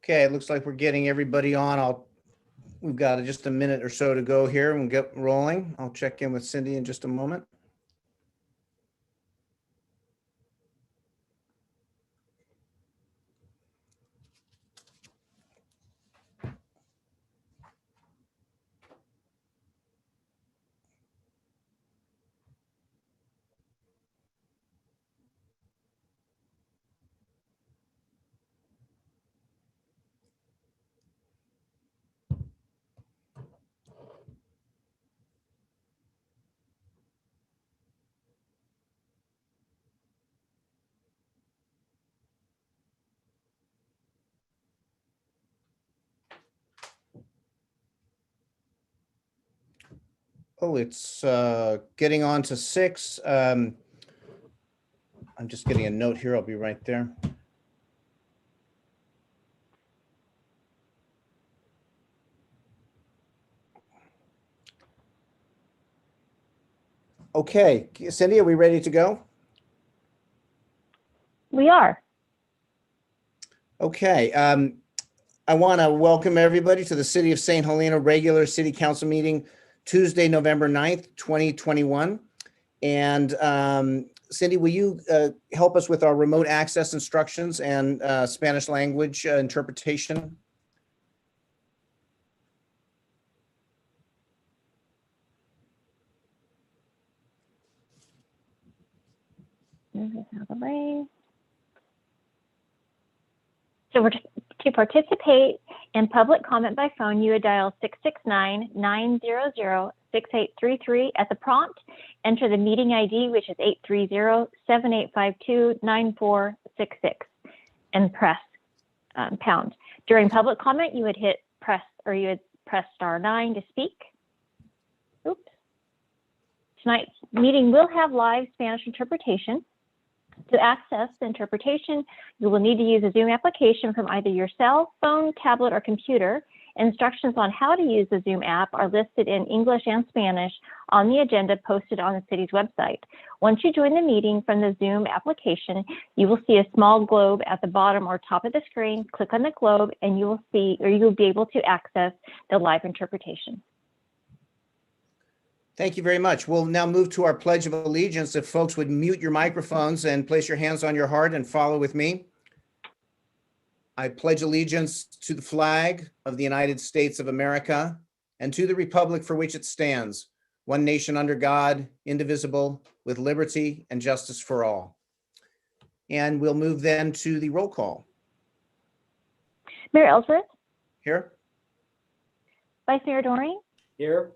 Okay, it looks like we're getting everybody on. We've got just a minute or so to go here and we'll get rolling. I'll check in with Cindy in just a moment. Oh, it's getting on to 6. I'm just getting a note here. I'll be right there. Okay, Cindy, are we ready to go? We are. Okay, I want to welcome everybody to the City of St. Helena regular City Council meeting, Tuesday, November 9th, 2021. And Cindy, will you help us with our remote access instructions and Spanish language interpretation? So to participate in public comment by phone, you would dial 669-900-6833 at the prompt. Enter the meeting ID, which is 830-7852-9466, and press pound. During public comment, you would press *9 to speak. Oops. Tonight's meeting will have live Spanish interpretation. To access the interpretation, you will need to use a Zoom application from either your cell phone, tablet, or computer. Instructions on how to use the Zoom app are listed in English and Spanish on the agenda posted on the city's website. Once you join the meeting from the Zoom application, you will see a small globe at the bottom or top of the screen. Click on the globe and you will be able to access the live interpretation. Thank you very much. We'll now move to our Pledge of Allegiance. If folks would mute your microphones and place your hands on your heart and follow with me. I pledge allegiance to the flag of the United States of America and to the republic for which it stands, one nation under God, indivisible, with liberty and justice for all. And we'll move then to the roll call. Mayor Ellsworth? Here. Vice Mayor Doring? Here.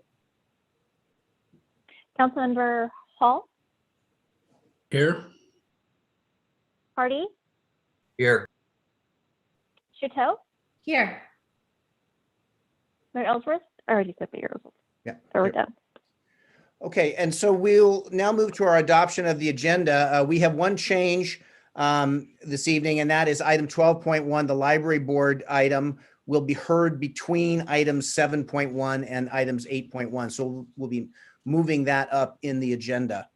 Councilmember Hall? Here. Hardy? Here. Chateau? Here. Mayor Ellsworth? I already said Mayor Ellsworth. Yeah. So we're done. Okay, and so we'll now move to our adoption of the agenda. We have one change this evening, and that is item 12.1, the library board item will be heard between items 7.1 and items 8.1. So we'll be moving that up in the agenda.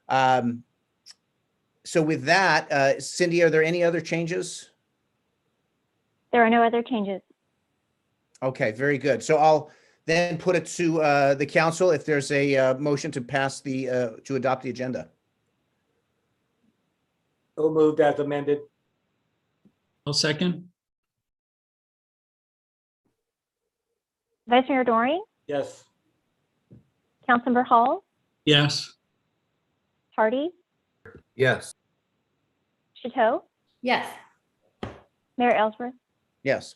So with that, Cindy, are there any other changes? There are no other changes. Okay, very good. So I'll then put it to the council if there's a motion to pass to adopt the agenda. So moved as amended. I'll second. Vice Mayor Doring? Yes. Councilmember Hall? Yes. Hardy? Yes. Chateau? Yes. Mayor Ellsworth? Yes.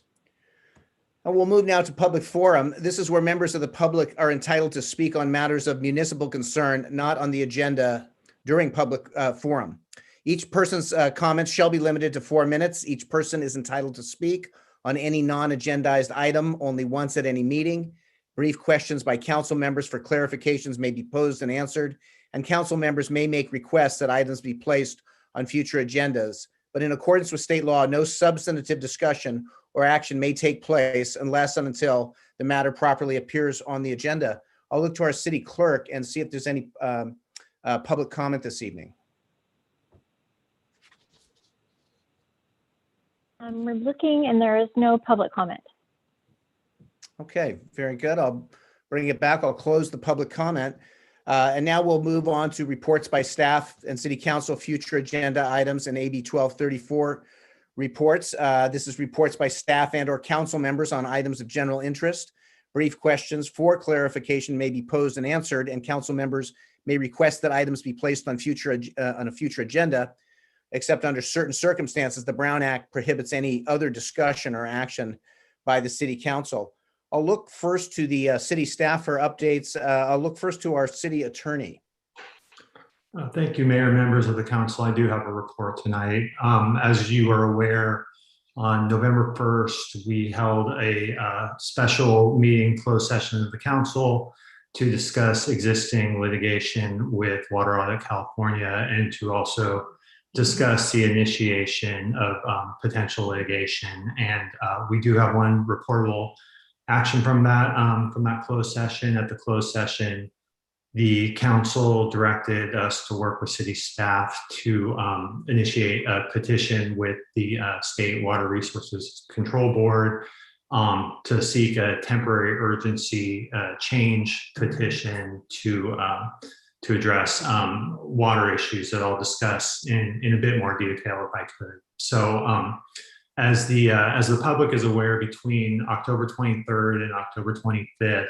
And we'll move now to public forum. This is where members of the public are entitled to speak on matters of municipal concern, not on the agenda during public forum. Each person's comments shall be limited to 4 minutes. Each person is entitled to speak on any non-agendized item only once at any meeting. Brief questions by council members for clarifications may be posed and answered, and council members may make requests that items be placed on future agendas. But in accordance with state law, no substantive discussion or action may take place unless and until the matter properly appears on the agenda. I'll look to our city clerk and see if there's any public comment this evening. We're looking and there is no public comment. Okay, very good. I'll bring it back. I'll close the public comment. And now we'll move on to reports by staff and city council, future agenda items, and AB 1234 reports. This is reports by staff and or council members on items of general interest. Brief questions for clarification may be posed and answered, and council members may request that items be placed on a future agenda, except under certain circumstances. The Brown Act prohibits any other discussion or action by the city council. I'll look first to the city staff for updates. I'll look first to our city attorney. Thank you, Mayor, members of the council. I do have a report tonight. As you are aware, on November 1st, we held a special meeting, closed session of the council to discuss existing litigation with Water Audit California and to also discuss the initiation of potential litigation. And we do have one reportable action from that closed session. At the closed session, the council directed us to work with city staff to initiate a petition with the State Water Resources Control Board to seek a temporary urgency change petition to address water issues that I'll discuss in a bit more detail if I could. So as the public is aware, between October 23rd and October 25th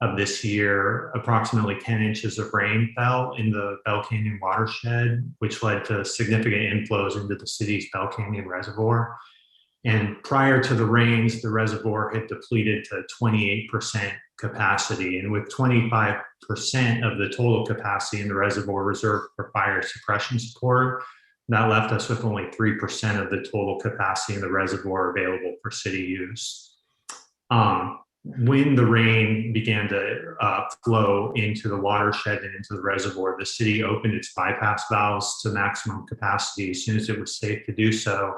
of this year, approximately 10 inches of rain fell in the Bell Canyon watershed, which led to significant inflows into the city's Bell Canyon reservoir. And prior to the rains, the reservoir had depleted to 28% capacity. And with 25% of the total capacity in the reservoir reserved for fire suppression support, that left us with only 3% of the total capacity in the reservoir available for city use. When the rain began to flow into the watershed and into the reservoir, the city opened its bypass valves to maximum capacity as soon as it was safe to do so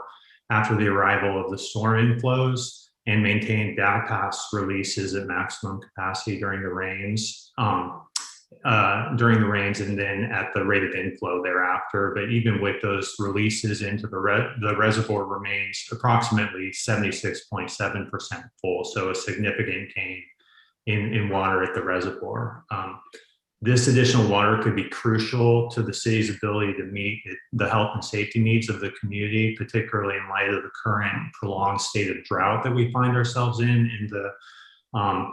after the arrival of the storm inflows, and maintained bypass releases at maximum capacity during the rains. And then at the rate of inflow thereafter. But even with those releases into the reservoir remains approximately 76.7% full. So a significant gain in water at the reservoir. This additional water could be crucial to the city's ability to meet the health and safety needs of the community, particularly in light of the current prolonged state of drought that we find ourselves in and the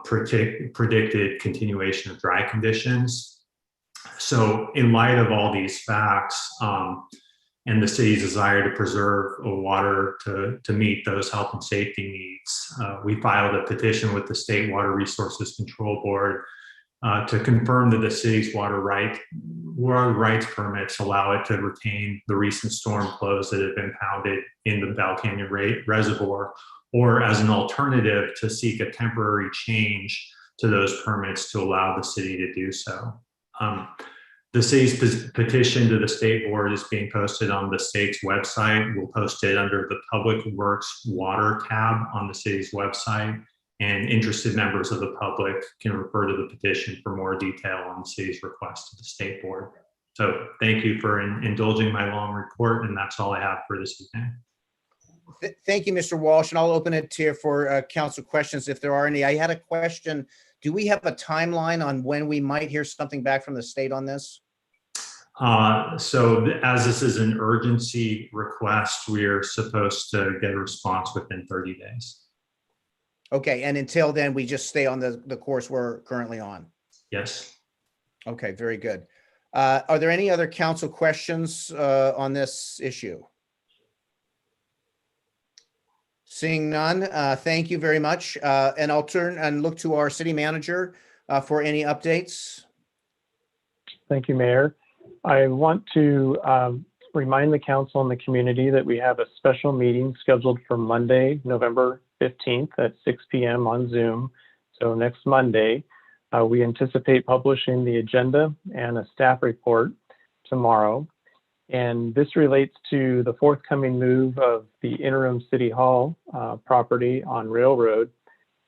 predicted continuation of dry conditions. So in light of all these facts and the city's desire to preserve water to meet those health and safety needs, we filed a petition with the State Water Resources Control Board to confirm that the city's water rights permits allow it to retain the recent storm flows that have been pounded in the Bell Canyon Reservoir, or as an alternative to seek a temporary change to those permits to allow the city to do so. The city's petition to the state board is being posted on the state's website. We'll post it under the Public Works Water tab on the city's website, and interested members of the public can refer to the petition for more detail on the city's request to the state board. So thank you for indulging my long report, and that's all I have for this evening. Thank you, Mr. Walsh, and I'll open it here for council questions if there are any. I had a question. Do we have a timeline on when we might hear something back from the state on this? So as this is an urgency request, we are supposed to get a response within 30 days. Okay, and until then, we just stay on the course we're currently on? Yes. Okay, very good. Are there any other council questions on this issue? Seeing none, thank you very much. And I'll turn and look to our city manager for any updates. Thank you, Mayor. I want to remind the council and the community that we have a special meeting scheduled for Monday, November 15th at 6 p.m. on Zoom. So next Monday, we anticipate publishing the agenda and a staff report tomorrow. And this relates to the forthcoming move of the interim City Hall property on Railroad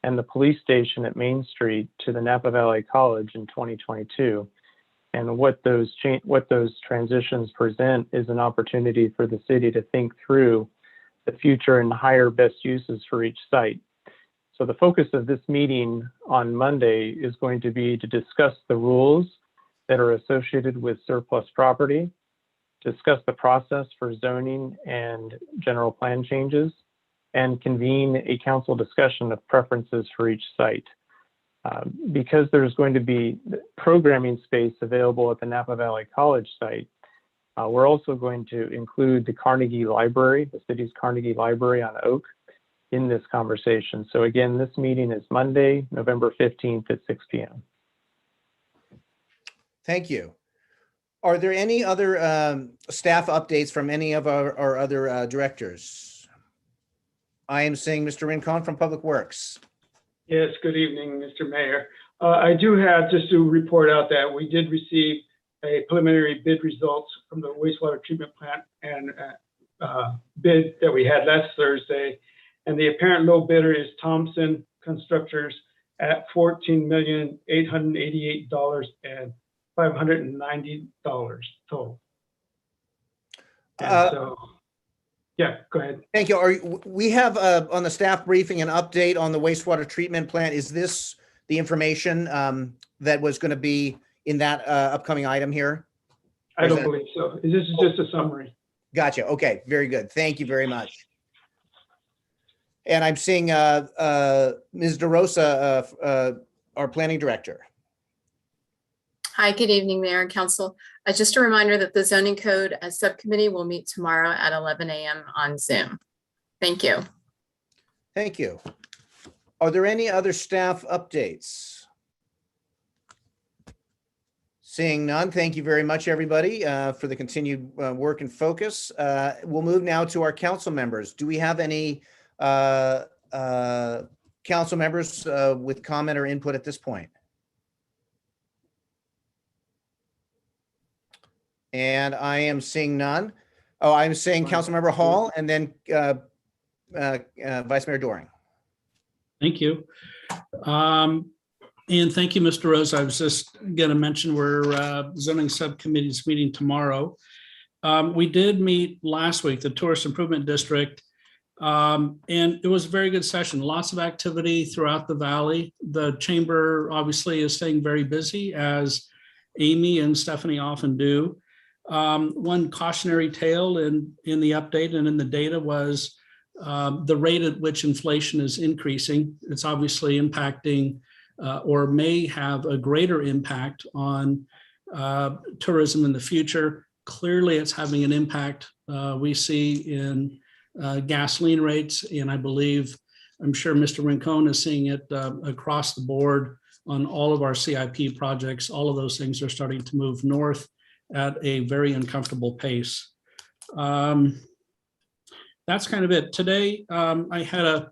and the police station at Main Street to the Napa Valley College in 2022. And what those transitions present is an opportunity for the city to think through the future and higher best uses for each site. So the focus of this meeting on Monday is going to be to discuss the rules that are associated with surplus property, discuss the process for zoning and general plan changes, and convene a council discussion of preferences for each site. Because there's going to be programming space available at the Napa Valley College site, we're also going to include the Carnegie Library, the city's Carnegie Library on Oak, in this conversation. So again, this meeting is Monday, November 15th at 6 p.m. Thank you. Are there any other staff updates from any of our other directors? I am seeing Mr. Rincon from Public Works. Yes, good evening, Mr. Mayor. I do have just to report out that we did receive a preliminary bid results from the wastewater treatment plant and bid that we had last Thursday. And the apparent low bidder is Thompson Constructors at $14,888,590 total. And so, yeah, go ahead. Thank you. We have on the staff briefing an update on the wastewater treatment plant. Is this the information that was going to be in that upcoming item here? I don't believe so. This is just a summary. Gotcha. Okay, very good. Thank you very much. And I'm seeing Ms. DeRosa, our planning director. Hi, good evening, Mayor and Council. Just a reminder that the zoning code subcommittee will meet tomorrow at 11 a.m. on Zoom. Thank you. Thank you. Are there any other staff updates? Seeing none, thank you very much, everybody, for the continued work and focus. We'll move now to our council members. Do we have any council members with comment or input at this point? And I am seeing none. Oh, I'm seeing Councilmember Hall and then Vice Mayor Doring. Thank you. And thank you, Mr. Rose. I was just going to mention we're zoning subcommittee's meeting tomorrow. We did meet last week, the Tourist Improvement District, and it was a very good session. Lots of activity throughout the valley. The chamber obviously is staying very busy, as Amy and Stephanie often do. One cautionary tale in the update and in the data was the rate at which inflation is increasing. It's obviously impacting or may have a greater impact on tourism in the future. Clearly, it's having an impact we see in gasoline rates, and I believe, I'm sure Mr. Rincon is seeing it across the board on all of our CIP projects. All of those things are starting to move north at a very uncomfortable pace. That's kind of it. Today, I had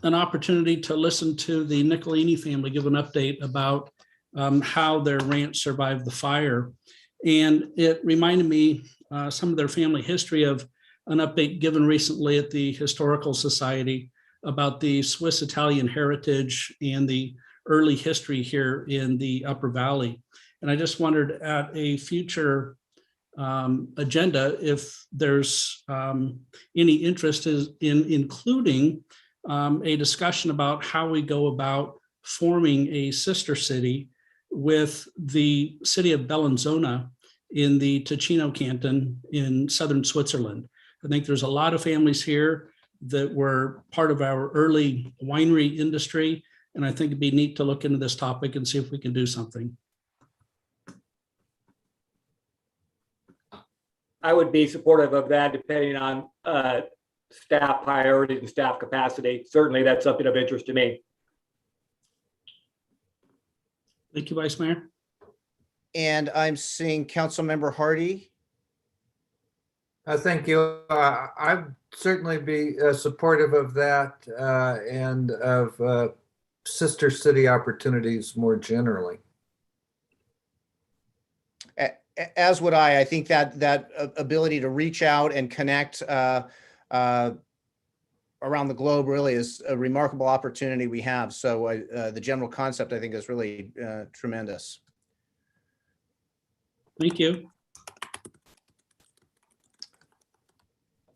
an opportunity to listen to the Nicolini family give an update about how their ranch survived the fire. And it reminded me some of their family history of an update given recently at the Historical Society about the Swiss Italian heritage and the early history here in the Upper Valley. And I just wondered at a future agenda if there's any interest in including a discussion about how we go about forming a sister city with the city of Bellinzona in the Ticino canton in southern Switzerland. I think there's a lot of families here that were part of our early winery industry, and I think it'd be neat to look into this topic and see if we can do something. I would be supportive of that, depending on staff priorities and staff capacity. Certainly, that's something of interest to me. Thank you, Vice Mayor. And I'm seeing Councilmember Hardy. Thank you. I'd certainly be supportive of that and of sister city opportunities more generally. As would I. I think that ability to reach out and connect around the globe really is a remarkable opportunity we have. So the general concept, I think, is really tremendous. Thank you.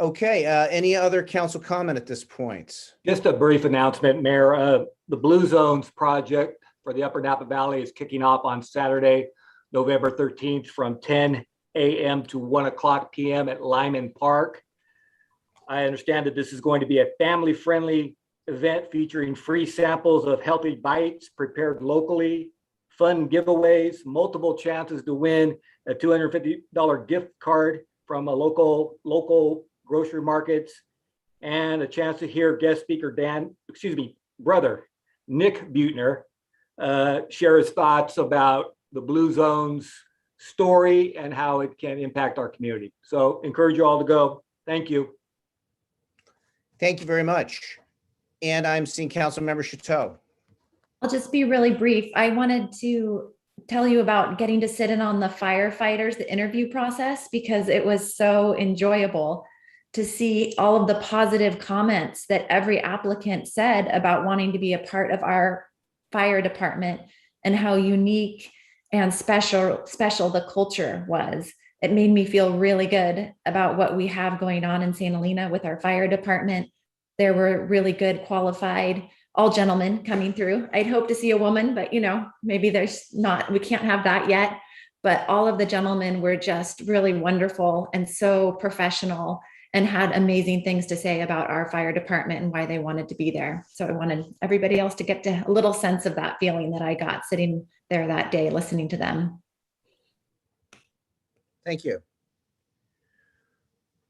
Okay, any other council comment at this point? Just a brief announcement, Mayor. The Blue Zones project for the Upper Napa Valley is kicking off on Saturday, November 13th from 10 a.m. to 1 o'clock p.m. at Lyman Park. I understand that this is going to be a family-friendly event featuring free samples of healthy bites prepared locally, fun giveaways, multiple chances to win a $250 gift card from a local grocery markets, and a chance to hear guest speaker brother Nick Butner share his thoughts about the Blue Zones story and how it can impact our community. So encourage you all to go. Thank you. Thank you very much. And I'm seeing Councilmember Chateau. I'll just be really brief. I wanted to tell you about getting to sit in on the firefighters, the interview process, because it was so enjoyable to see all of the positive comments that every applicant said about wanting to be a part of our fire department and how unique and special the culture was. It made me feel really good about what we have going on in St. Helena with our fire department. There were really good, qualified, all gentlemen coming through. I'd hope to see a woman, but maybe there's not, we can't have that yet. But all of the gentlemen were just really wonderful and so professional and had amazing things to say about our fire department and why they wanted to be there. So I wanted everybody else to get to a little sense of that feeling that I got sitting there that day, listening to them. Thank you.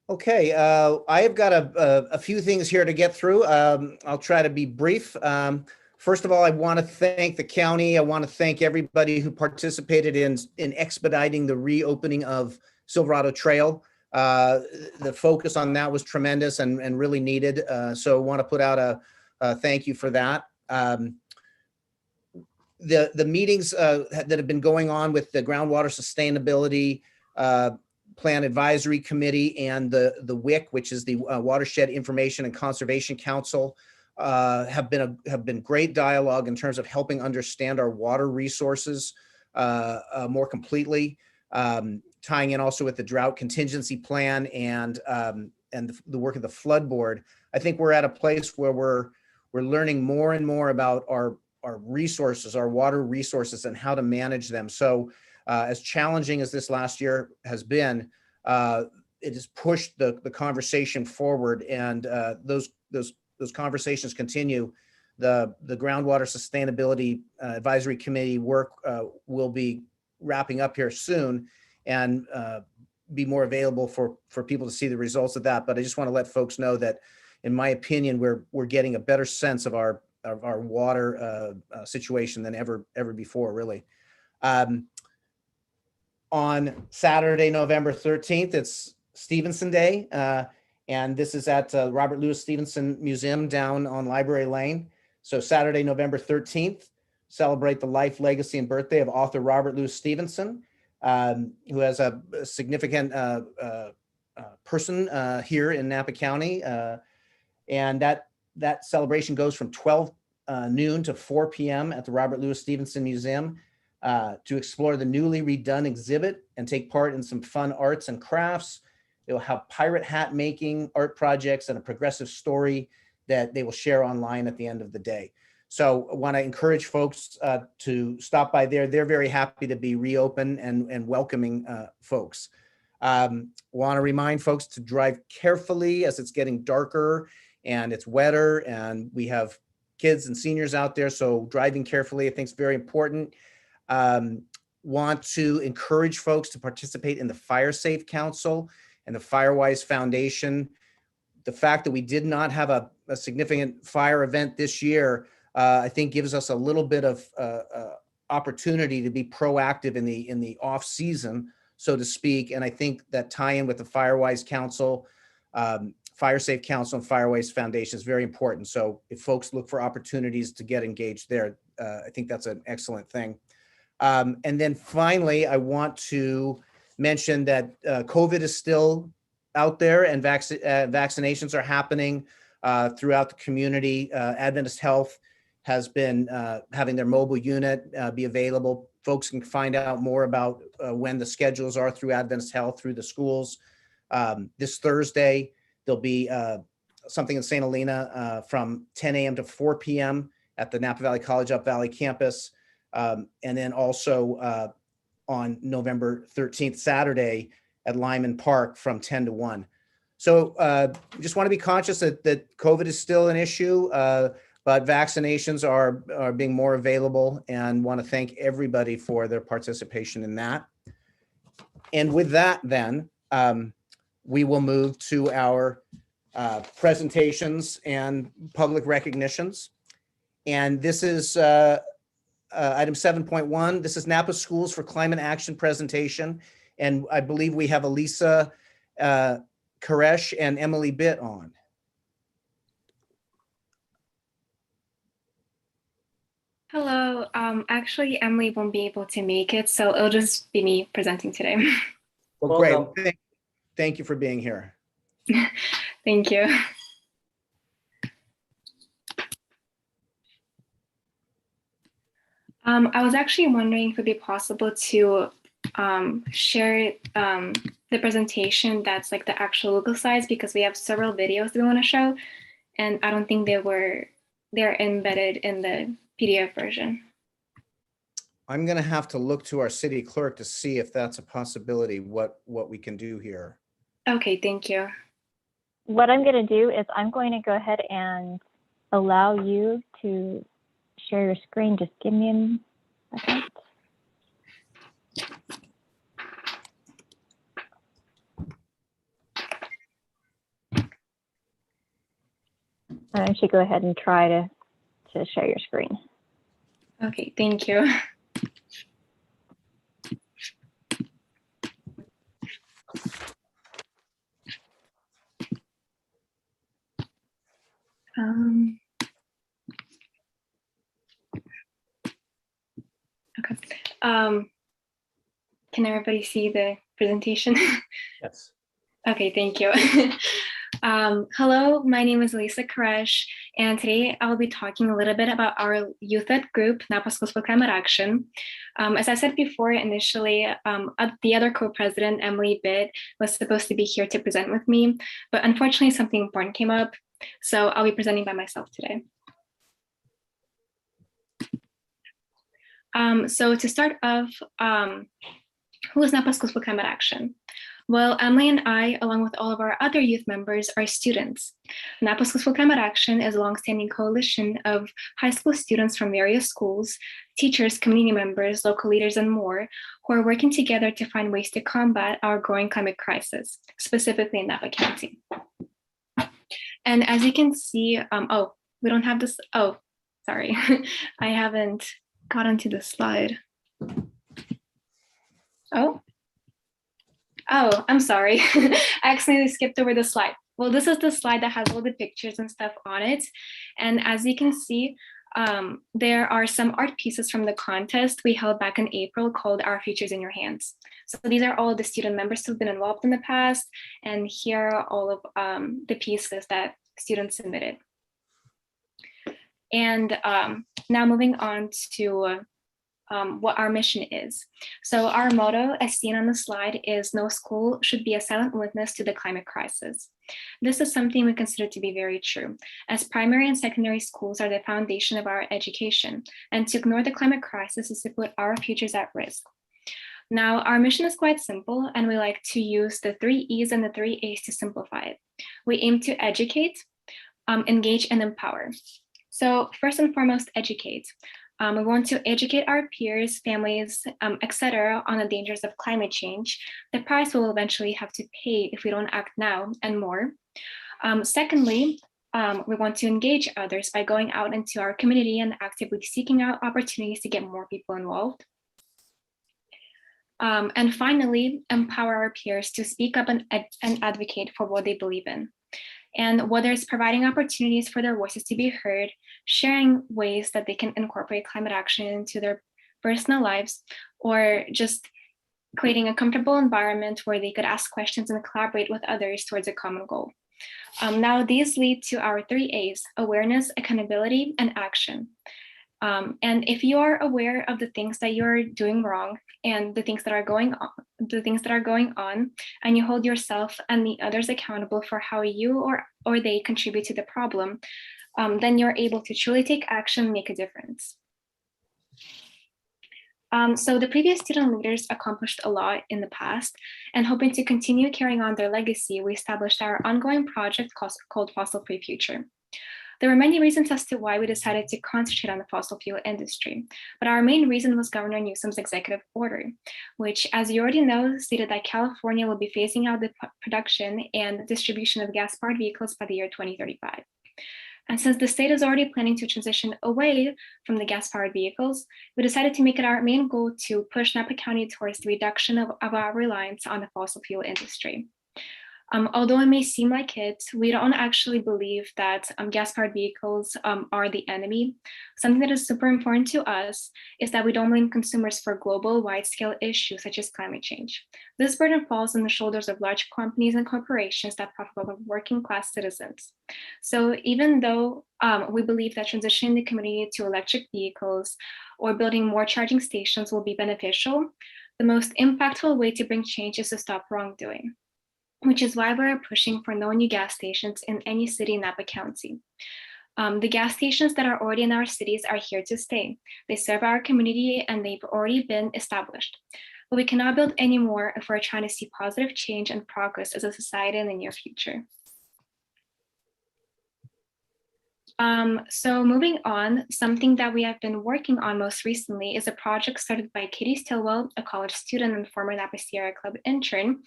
Okay, I have got a few things here to get through. I'll try to be brief. First of all, I want to thank the county. I want to thank everybody who participated in expediting the reopening of Silverado Trail. The focus on that was tremendous and really needed. So I want to put out a thank you for that. The meetings that have been going on with the Groundwater Sustainability Plan Advisory Committee and the WIC, which is the Watershed Information and Conservation Council, have been great dialogue in terms of helping understand our water resources more completely, tying in also with the drought contingency plan and the work of the flood board. I think we're at a place where we're learning more and more about our resources, our water resources, and how to manage them. So as challenging as this last year has been, it has pushed the conversation forward, and those conversations continue. The Groundwater Sustainability Advisory Committee work will be wrapping up here soon, and be more available for people to see the results of that. But I just want to let folks know that, in my opinion, we're getting a better sense of our water situation than ever before, really. On Saturday, November 13th, it's Stevenson Day, and this is at Robert Louis Stevenson Museum down on Library Lane. So Saturday, November 13th, celebrate the life, legacy, and birthday of author Robert Louis Stevenson, who has a significant person here in Napa County. And that celebration goes from 12 noon to 4 p.m. at the Robert Louis Stevenson Museum to explore the newly redone exhibit and take part in some fun arts and crafts. They will have pirate hat making, art projects, and a progressive story that they will share online at the end of the day. So I want to encourage folks to stop by there. They're very happy to be reopened and welcoming folks. Want to remind folks to drive carefully as it's getting darker and it's wetter, and we have kids and seniors out there. So driving carefully, I think, is very important. Want to encourage folks to participate in the Fire Safe Council and the Firewise Foundation. The fact that we did not have a significant fire event this year, I think, gives us a little bit of opportunity to be proactive in the off season, so to speak. And I think that tie-in with the Firewise Council, Fire Safe Council, and Firewise Foundation is very important. So if folks look for opportunities to get engaged there, I think that's an excellent thing. And then finally, I want to mention that COVID is still out there, and vaccinations are happening throughout the community. Adventist Health has been having their mobile unit be available. Folks can find out more about when the schedules are through Adventist Health, through the schools. This Thursday, There'll be something in St. Helena from 10 a.m. to 4 p.m. at the Napa Valley College Up Valley campus. And then also on November 13th, Saturday at Lyman Park from 10 to 1. So just want to be conscious that COVID is still an issue, but vaccinations are being more available, and want to thank everybody for their participation in that. And with that, then, we will move to our presentations and public recognitions. And this is item 7.1. This is Napa Schools for Climate Action presentation. And I believe we have Alisa, Karesh, and Emily Bitt on. Hello. Actually, Emily won't be able to make it, so it'll just be me presenting today. Well, great. Thank you for being here. Thank you. I was actually wondering if it would be possible to share the presentation that's like the actual local slides, because we have several videos that we want to show, and I don't think they're embedded in the PDF version. I'm going to have to look to our city clerk to see if that's a possibility, what we can do here. Okay, thank you. What I'm going to do is I'm going to go ahead and allow you to share your screen. Just give me a second. I should go ahead and try to share your screen. Okay, thank you. Okay. Can everybody see the presentation? Yes. Okay, thank you. Hello, my name is Alisa Karesh, and today I will be talking a little bit about our youth-led group, Napa Schools for Climate Action. As I said before, initially, the other co-president, Emily Bitt, was supposed to be here to present with me, but unfortunately something important came up, so I'll be presenting by myself today. So to start off, who is Napa Schools for Climate Action? Well, Emily and I, along with all of our other youth members, are students. Napa Schools for Climate Action is a longstanding coalition of high school students from various schools, teachers, community members, local leaders, and more, who are working together to find ways to combat our growing climate crisis, specifically in Napa County. And as you can see, oh, we don't have this, oh, sorry, I haven't gotten to the slide. Oh, I'm sorry. I accidentally skipped over the slide. Well, this is the slide that has all the pictures and stuff on it. And as you can see, there are some art pieces from the contest we held back in April called Our Futures in Your Hands. So these are all the student members who've been involved in the past. And here are all of the pieces that students submitted. And now moving on to what our mission is. So our motto, as seen on the slide, is no school should be a silent witness to the climate crisis. This is something we consider to be very true, as primary and secondary schools are the foundation of our education, and to ignore the climate crisis is to put our futures at risk. Now, our mission is quite simple, and we like to use the 3 E's and the 3 A's to simplify it. We aim to educate, engage, and empower. So first and foremost, educate. We want to educate our peers, families, etc., on the dangers of climate change, the price we'll eventually have to pay if we don't act now, and more. Secondly, we want to engage others by going out into our community and actively seeking out opportunities to get more people involved. And finally, empower our peers to speak up and advocate for what they believe in. And whether it's providing opportunities for their voices to be heard, sharing ways that they can incorporate climate action into their personal lives, or just creating a comfortable environment where they could ask questions and collaborate with others towards a common goal. Now, these lead to our 3 A's: awareness, accountability, and action. And if you are aware of the things that you're doing wrong and the things that are going on, and you hold yourself and the others accountable for how you or they contribute to the problem, then you're able to truly take action and make a difference. So the previous student leaders accomplished a lot in the past, and hoping to continue carrying on their legacy, we established our ongoing project called Fossil Free Future. There were many reasons as to why we decided to concentrate on the fossil fuel industry, but our main reason was Governor Newsom's executive order, which, as you already know, stated that California will be phasing out the production and distribution of gas-powered vehicles by the year 2035. And since the state is already planning to transition away from the gas-powered vehicles, we decided to make it our main goal to push Napa County towards the reduction of our reliance on the fossil fuel industry. Although it may seem like it, we don't actually believe that gas-powered vehicles are the enemy. Something that is super important to us is that we don't blame consumers for global wide-scale issues such as climate change. This burden falls on the shoulders of large companies and corporations that profit over working-class citizens. So even though we believe that transitioning the community to electric vehicles or building more charging stations will be beneficial, the most impactful way to bring change is to stop wrongdoing, which is why we're pushing for no new gas stations in any city in Napa County. The gas stations that are already in our cities are here to stay. They serve our community and they've already been established. But we cannot build any more if we're trying to see positive change and progress as a society in the near future. So moving on, something that we have been working on most recently is a project started by Katie Stillwell, a college student and former Napa Sierra Club intern,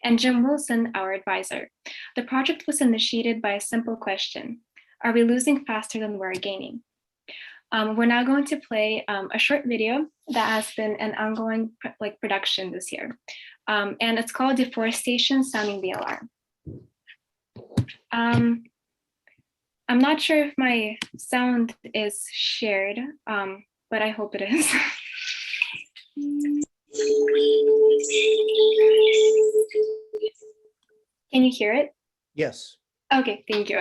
and Jim Wilson, our advisor. The project was initiated by a simple question: are we losing faster than we're gaining? We're now going to play a short video that has been an ongoing production this year. And it's called Deforestation Sounding the Alarm. I'm not sure if my sound is shared, but I hope it is. Can you hear it? Yes. Okay, thank you.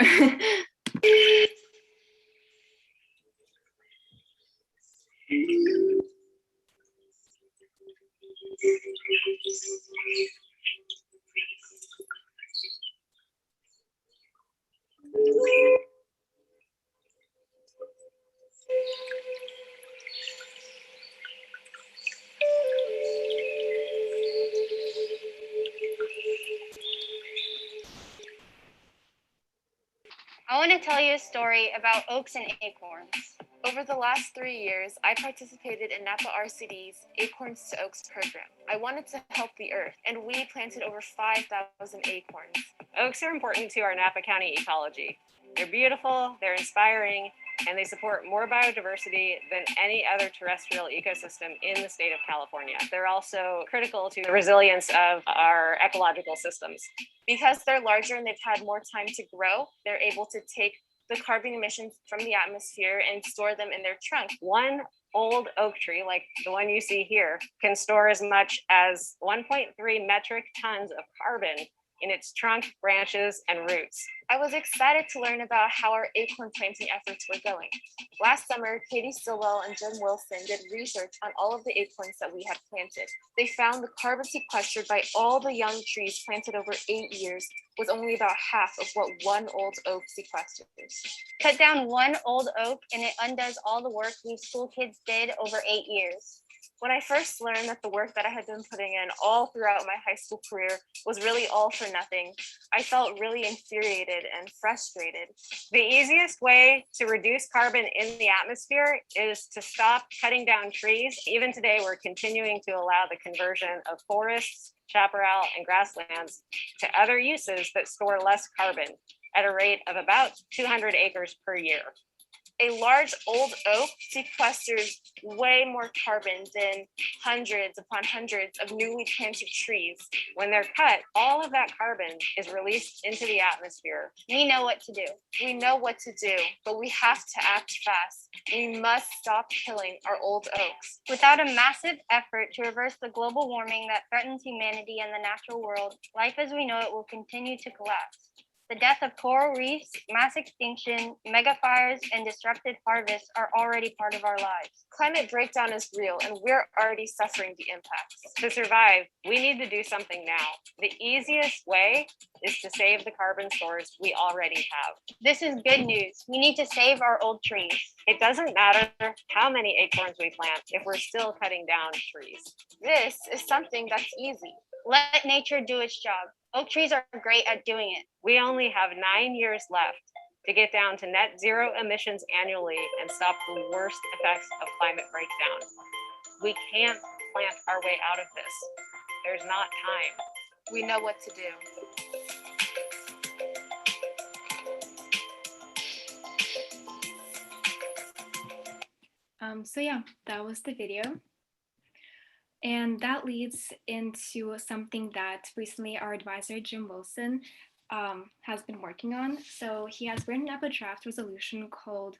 I want to tell you a story about oaks and acorns. Over the last 3 years, I participated in Napa RCD's Acorns to Oaks program. I wanted to help the earth, and we planted over 5,000 acorns. Oaks are important to our Napa County ecology. They're beautiful, they're inspiring, and they support more biodiversity than any other terrestrial ecosystem in the state of California. They're also critical to the resilience of our ecological systems. Because they're larger and they've had more time to grow, they're able to take the carbon emissions from the atmosphere and store them in their trunk. One old oak tree, like the one you see here, can store as much as 1.3 metric tons of carbon in its trunk, branches, and roots. I was excited to learn about how our acorn planting efforts were going. Last summer, Katie Stillwell and Jim Wilson did research on all of the acorns that we had planted. They found the carbon sequestered by all the young trees planted over 8 years was only about half of what one old oak sequesters. Cut down one old oak and it undoes all the work these school kids did over 8 years. When I first learned that the work that I had been putting in all throughout my high school career was really all for nothing, I felt really infuriated and frustrated. The easiest way to reduce carbon in the atmosphere is to stop cutting down trees. Even today, we're continuing to allow the conversion of forests, chaparral, and grasslands to other uses that store less carbon at a rate of about 200 acres per year. A large old oak sequesters way more carbon than hundreds upon hundreds of newly planted trees. When they're cut, all of that carbon is released into the atmosphere. We know what to do. We know what to do, but we have to act fast. We must stop killing our old oaks. Without a massive effort to reverse the global warming that threatens humanity and the natural world, life as we know it will continue to collapse. The death of coral reefs, mass extinction, mega fires, and disrupted harvests are already part of our lives. Climate breakdown is real, and we're already suffering the impacts. To survive, we need to do something now. The easiest way is to save the carbon stores we already have. This is good news. We need to save our old trees. It doesn't matter how many acorns we plant if we're still cutting down trees. This is something that's easy. Let nature do its job. Oak trees are great at doing it. We only have 9 years left to get down to net zero emissions annually and stop the worst effects of climate breakdown. We can't plant our way out of this. There's not time. We know what to do. So yeah, that was the video. And that leads into something that recently our advisor, Jim Wilson, has been working on. So he has written up a draft resolution called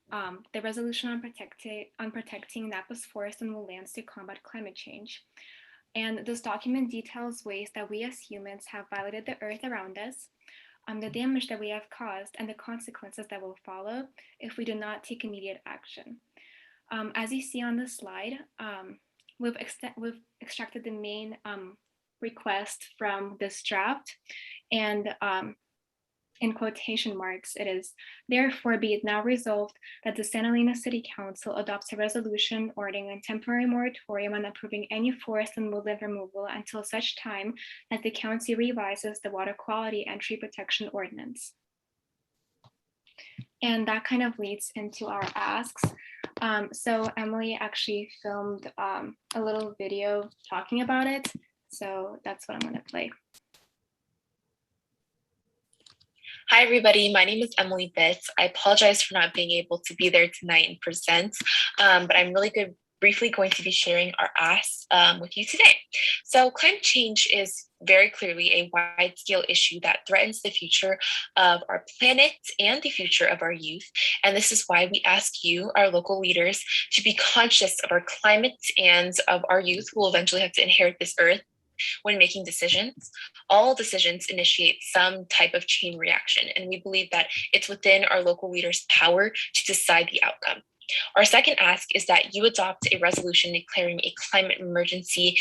the Resolution on Protecting Napa's Forests and Woodlands to Combat Climate Change. And this document details ways that we as humans have violated the earth around us, the damage that we have caused, and the consequences that will follow if we do not take immediate action. As you see on the slide, we've extracted the main request from this draft, and in quotation marks, it is, therefore be it now resolved that the Santa Elena City Council adopts a resolution ordering a temporary moratorium on approving any forest and woodland removal until such time that the county revises the water quality and tree protection ordinance. And that kind of leads into our asks. So Emily actually filmed a little video talking about it. So that's what I'm going to play. Hi, everybody. My name is Emily Bitts. I apologize for not being able to be there tonight and present, but I'm really briefly going to be sharing our asks with you today. So climate change is very clearly a wide-scale issue that threatens the future of our planet and the future of our youth. And this is why we ask you, our local leaders, to be conscious of our climate and of our youth who will eventually have to inherit this earth. When making decisions, all decisions initiate some type of chain reaction, and we believe that it's within our local leaders' power to decide the outcome. Our second ask is that you adopt a resolution declaring a climate emergency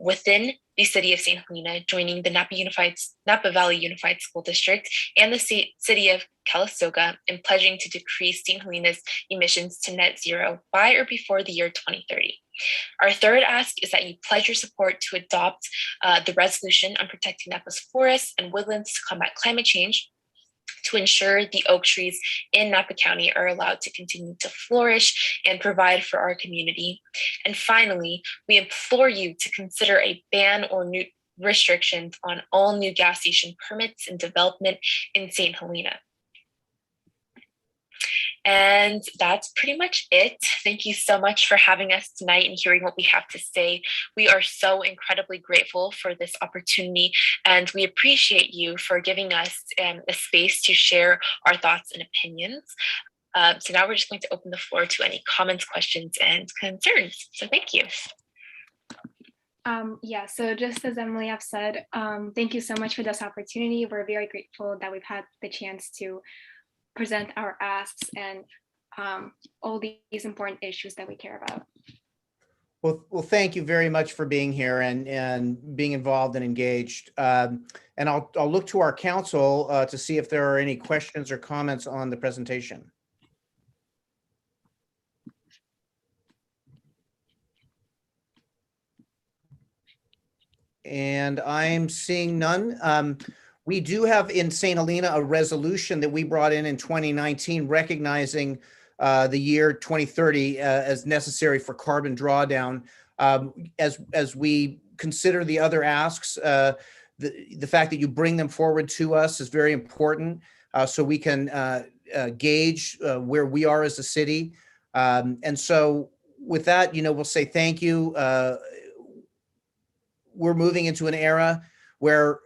within the city of St. Helena, joining the Napa Valley Unified School District and the city of Calistoga in pledging to decrease St. Helena's emissions to net zero by or before the year 2030. Our third ask is that you pledge your support to adopt the resolution on protecting Napa's forests and woodlands to combat climate change, to ensure the oak trees in Napa County are allowed to continue to flourish and provide for our community. And finally, we implore you to consider a ban or new restrictions on all new gas station permits and development in St. Helena. And that's pretty much it. Thank you so much for having us tonight and hearing what we have to say. We are so incredibly grateful for this opportunity, and we appreciate you for giving us a space to share our thoughts and opinions. So now we're just going to open the floor to any comments, questions, and concerns. So thank you. Yeah, so just as Emily have said, thank you so much for this opportunity. We're very grateful that we've had the chance to present our asks and all these important issues that we care about. Well, thank you very much for being here and being involved and engaged. And I'll look to our council to see if there are any questions or comments on the presentation. And I'm seeing none. We do have in St. Helena a resolution that we brought in 2019 recognizing the year 2030 as necessary for carbon drawdown. As we consider the other asks, the fact that you bring them forward to us is very important, so we can gauge where we are as a city. And so with that, we'll say thank you. We're moving into an era where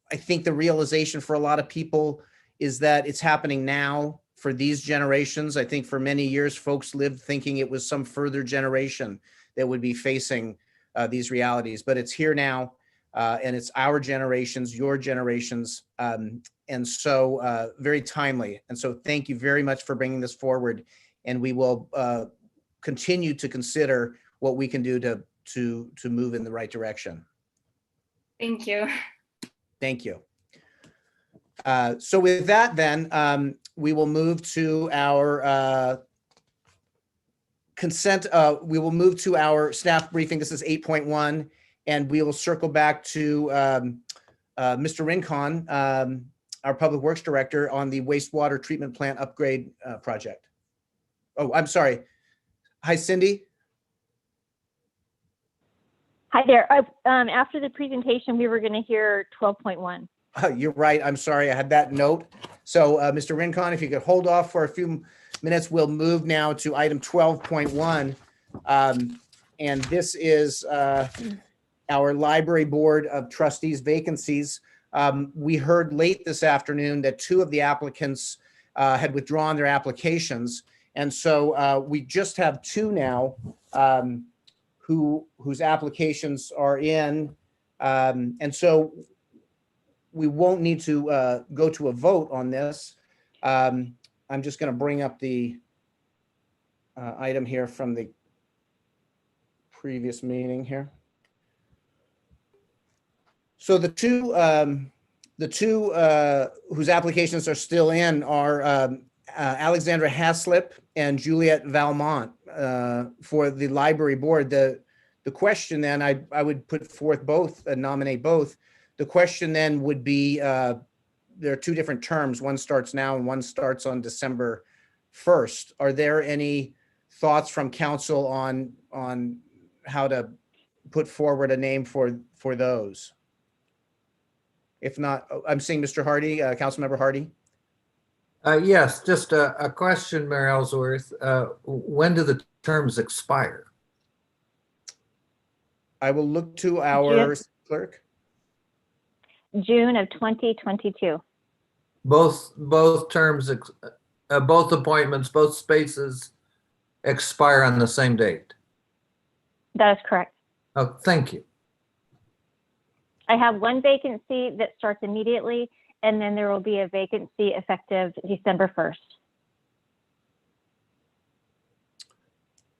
I think the realization for a lot of people is that it's happening now for these generations. I think for many years, folks lived thinking it was some further generation that would be facing these realities, but it's here now. And it's our generations, your generations. And so very timely. And so thank you very much for bringing this forward. And we will continue to consider what we can do to move in the right direction. Thank you. Thank you. So with that, then we will move to our consent. We will move to our staff briefing. This is 8.1, and we will circle back to Mr. Rincon, our Public Works Director, on the wastewater treatment plant upgrade project. Oh, I'm sorry. Hi, Cindy. Hi there. After the presentation, we were going to hear 12.1. You're right. I'm sorry. I had that note. So Mr. Rincon, if you could hold off for a few minutes, we'll move now to item 12.1. And this is our Library Board of Trustees vacancies. We heard late this afternoon that 2 of the applicants had withdrawn their applications. And so we just have 2 now whose applications are in. And so we won't need to go to a vote on this. I'm just going to bring up the item here from the previous meeting here. So the two whose applications are still in are Alexandra Haslip and Juliet Valmont for the library board. The question then, I would put forth both and nominate both. The question then would be, there are 2 different terms. One starts now and one starts on December 1st. Are there any thoughts from council on how to put forward a name for those? If not, I'm seeing Mr. Hardy, Councilmember Hardy. Yes, just a question, Mayor Ellsworth. When do the terms expire? I will look to our clerk. June of 2022. Both terms, both appointments, both spaces expire on the same date. That is correct. Oh, thank you. I have 1 vacancy that starts immediately, and then there will be a vacancy effective December 1st.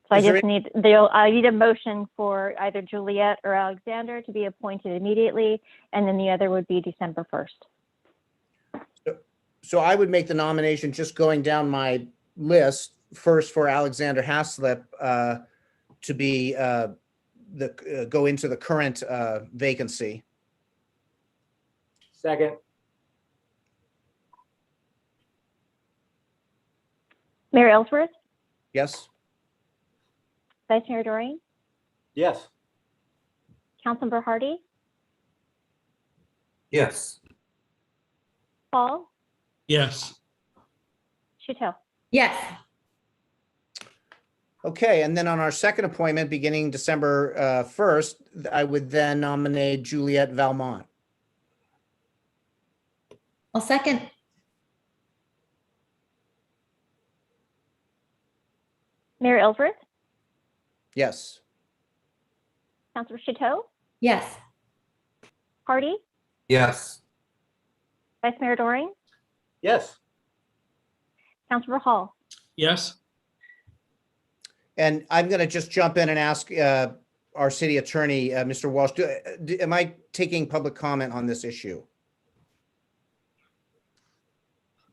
So I just need I need a motion for either Juliet or Alexander to be appointed immediately, and then the other would be December 1st. So I would make the nomination, just going down my list, first for Alexander Haslip to be go into the current vacancy. Second. Mayor Ellsworth, Yes. Vice Mayor Doreen, Yes. Councilmember Hardy, Yes. Paul, Yes. Chateau. Yes. Okay, and then on our second appointment, beginning December 1st, I would then nominate Juliet Valmont. I'll second. Mayor Ellsworth, Yes. Councilor Chateau, Yes. Hardy, Yes. Vice Mayor Doreen, Yes. Councilor Hall. Yes. And I'm going to just jump in and ask our city attorney, Mr. Walsh, am I taking public comment on this issue?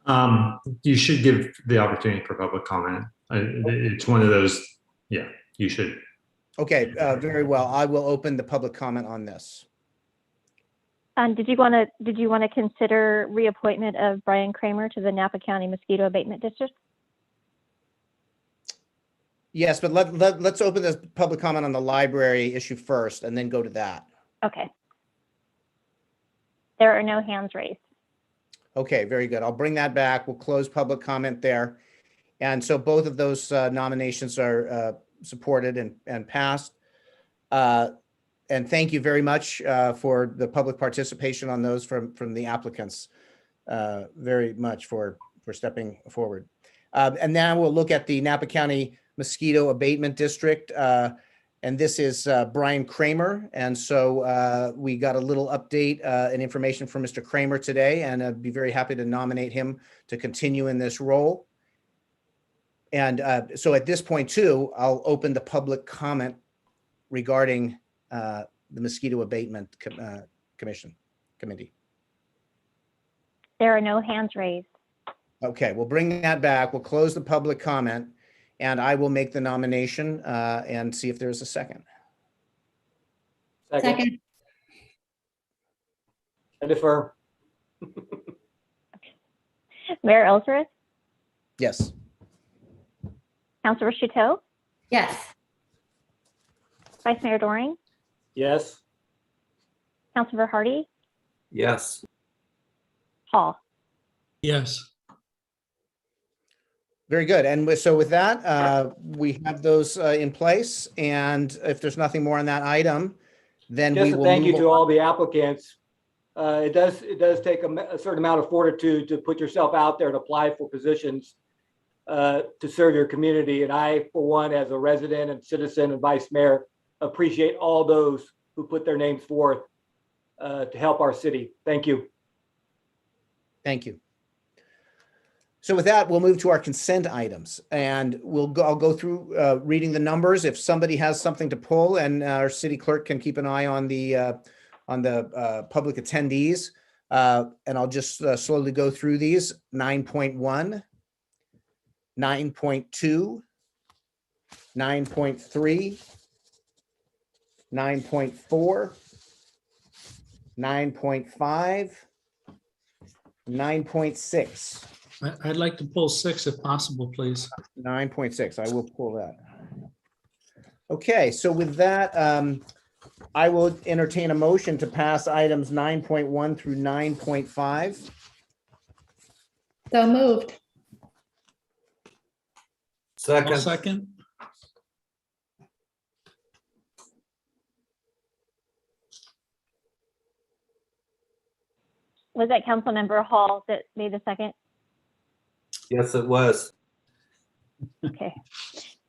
You should give the opportunity for public comment. It's one of those, yeah, you should. Okay, very well. I will open the public comment on this. Did you want to consider reappointment of Brian Kramer to the Napa County Mosquito Abatement District? Yes, but let's open this public comment on the library issue first and then go to that. Okay. There are no hands raised. Okay, very good. I'll bring that back. We'll close public comment there. And so both of those nominations are supported and passed. And thank you very much for the public participation on those from the applicants. Very much for stepping forward. And now we'll look at the Napa County Mosquito Abatement District. And this is Brian Kramer. And so we got a little update and information from Mr. Kramer today, and I'd be very happy to nominate him to continue in this role. And so at this point too, I'll open the public comment regarding the Mosquito Abatement Committee. There are no hands raised. Okay, we'll bring that back. We'll close the public comment, and I will make the nomination and see if there's a second. Second. I defer. Mayor Ellsworth, Yes. Councilor Chateau, Yes. Vice Mayor Doring, Yes. Councilor Hardy, Yes. Hall. Yes. Very good. And so with that, we have those in place. And if there's nothing more on that item, then Just we a will thank you move to on. all the applicants. It does take a certain amount of fortitude to put yourself out there and apply for positions to serve your community. And I, for one, as a resident and citizen and vice mayor, appreciate all those who put their names forth to help our city. Thank you. Thank you. So with that, we'll move to our consent items, and I'll go through reading the numbers. If somebody has something to pull, and our city clerk can keep an eye on the public attendees, and I'll just slowly go through these. 9.1, 9.2, 9.3, 9.4, 9.5, 9.6. I'd like to pull 6 if possible, please. 9.6, I will pull that. Okay, so with that, I will entertain a motion to pass items 9.1 through 9.5. So moved. Second. Second. Was that Councilmember Hall that made the second? Yes, it was. Okay.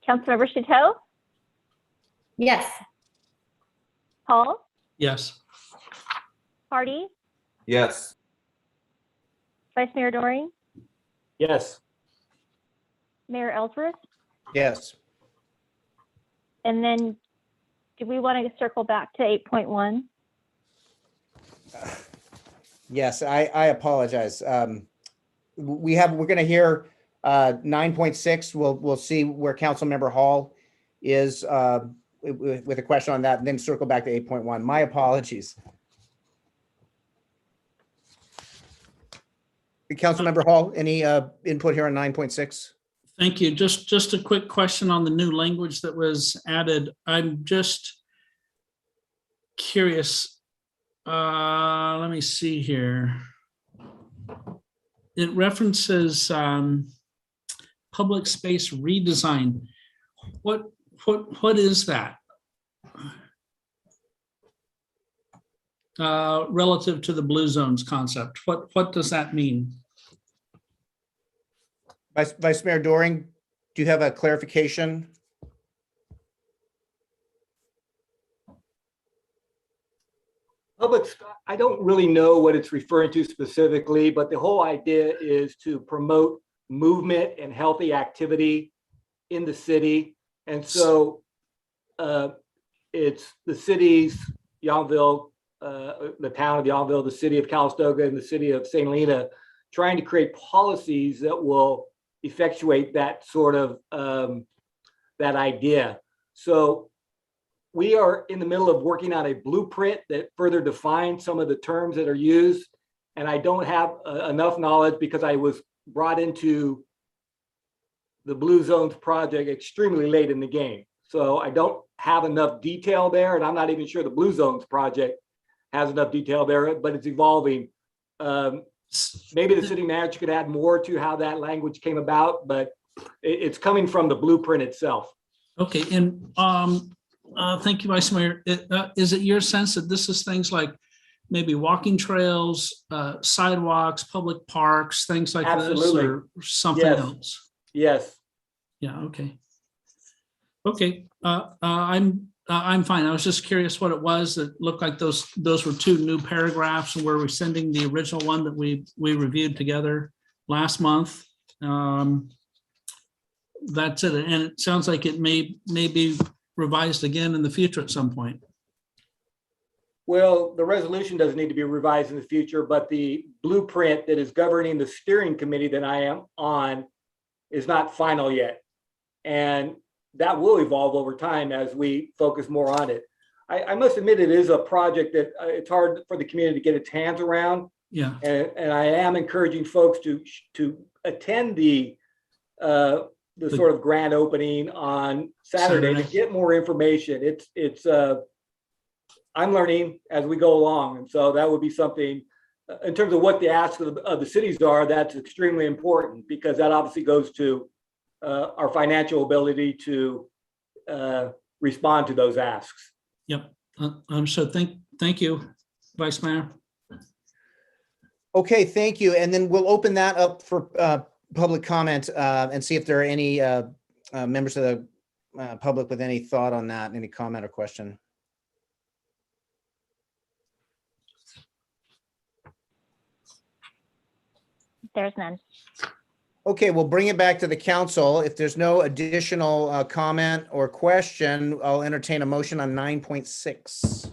Councilmember Chateau, Yes. Hall, Yes. Hardy, Yes. Vice Mayor Doring, Yes. Mayor Ellsworth, Yes. and then do we want to circle back to 8.1? Yes, I apologize. We're going to hear 9.6. We'll see where Councilmember Hall is with a question on that, and then circle back to 8.1. My apologies. Councilmember Hall, any input here on 9.6? Thank you. Just a quick question on the new language that was added. I'm just curious. Let me see here. It references public space redesign. What is that? Relative to the blue zones concept, what does that mean? Vice Mayor Doring, do you have a clarification? I don't really know what it's referring to specifically, but the whole idea is to promote movement and healthy activity in the city. And so it's the cities, Yountville, the town of Yountville, the city of Calistoga, and the city of St. Helena, trying to create policies that will effectuate that sort of that idea. So we are in the middle of working on a blueprint that further defines some of the terms that are used. And I don't have enough knowledge because I was brought into the Blue Zones project extremely late in the game. So I don't have enough detail there, and I'm not even sure the Blue Zones project has enough detail there, but it's evolving. Maybe the city manager could add more to how that language came about, but it's coming from the blueprint itself. Okay, and thank you, Vice Mayor. Is it your sense that this is things like maybe walking trails, sidewalks, public parks, things like Absolutely. this, or something Yes. else? Yes. Yeah, okay. Okay, I'm I'm fine. I was just curious what it was. It looked like those were two new paragraphs, and we're rescinding the original one that we reviewed together last month. That's it. And it sounds like it may be revised again in the future at some point. Well, the resolution doesn't need to be revised in the future, but the blueprint that is governing the steering committee that I am on is not final yet. And that will evolve over time as we focus more on it. I must admit, it is a project that it's hard for the community to get its hands around. Yeah. And I am encouraging folks to attend the sort of grand opening on Saturday to get more information. It's I'm learning as we go along, and so that would be something in terms of what the asks of the cities are. That's extremely important because that obviously goes to our financial ability to respond to those asks. Yep. So thank you, Vice Mayor. Okay, thank you. And then we'll open that up for public comment and see if there are any members of the public with any thought on that, any comment or question. There's none. Okay, we'll bring it back to the council. If there's no additional comment or question, I'll entertain a motion on 9.6.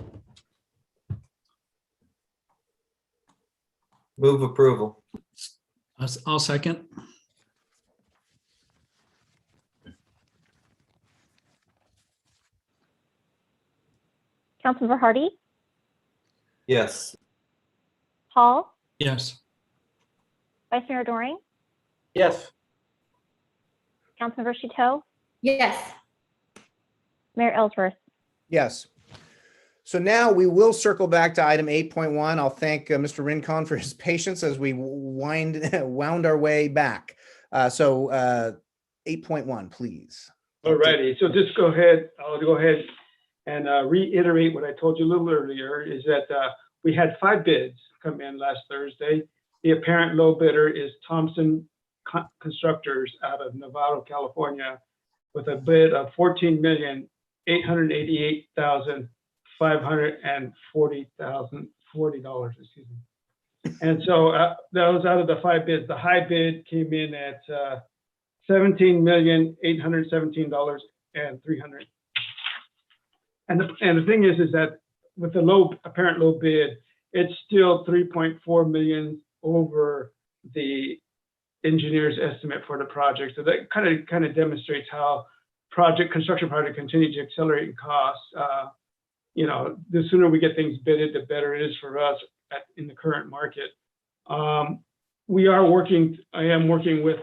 Move approval. I'll second. Councilmember Hardy, Yes. Hall, Yes. Vice Mayor Doring, Yes. Councilmember Chateau, Yes. Mayor Ellsworth. Yes. So now we will circle back to item 8.1. I'll thank Mr. Rincon for his patience as we wound our way back. 8.1, please. All righty, so just go ahead, I'll go ahead and reiterate what I told you a little earlier, is that we had 5 bids come in last Thursday. The apparent low bidder is Thompson Constructors out of Novato, California, with a bid of $14,888,540, excuse me. And so that was out of the 5 bids. The high bid came in at $17,817,300. And the thing is that with the apparent low bid, it's still 3.4 million over the engineer's estimate for the project. So that kind of demonstrates how construction project continue to accelerate in costs. You know, the sooner we get things bidded, the better it is for us in the current market. I am working with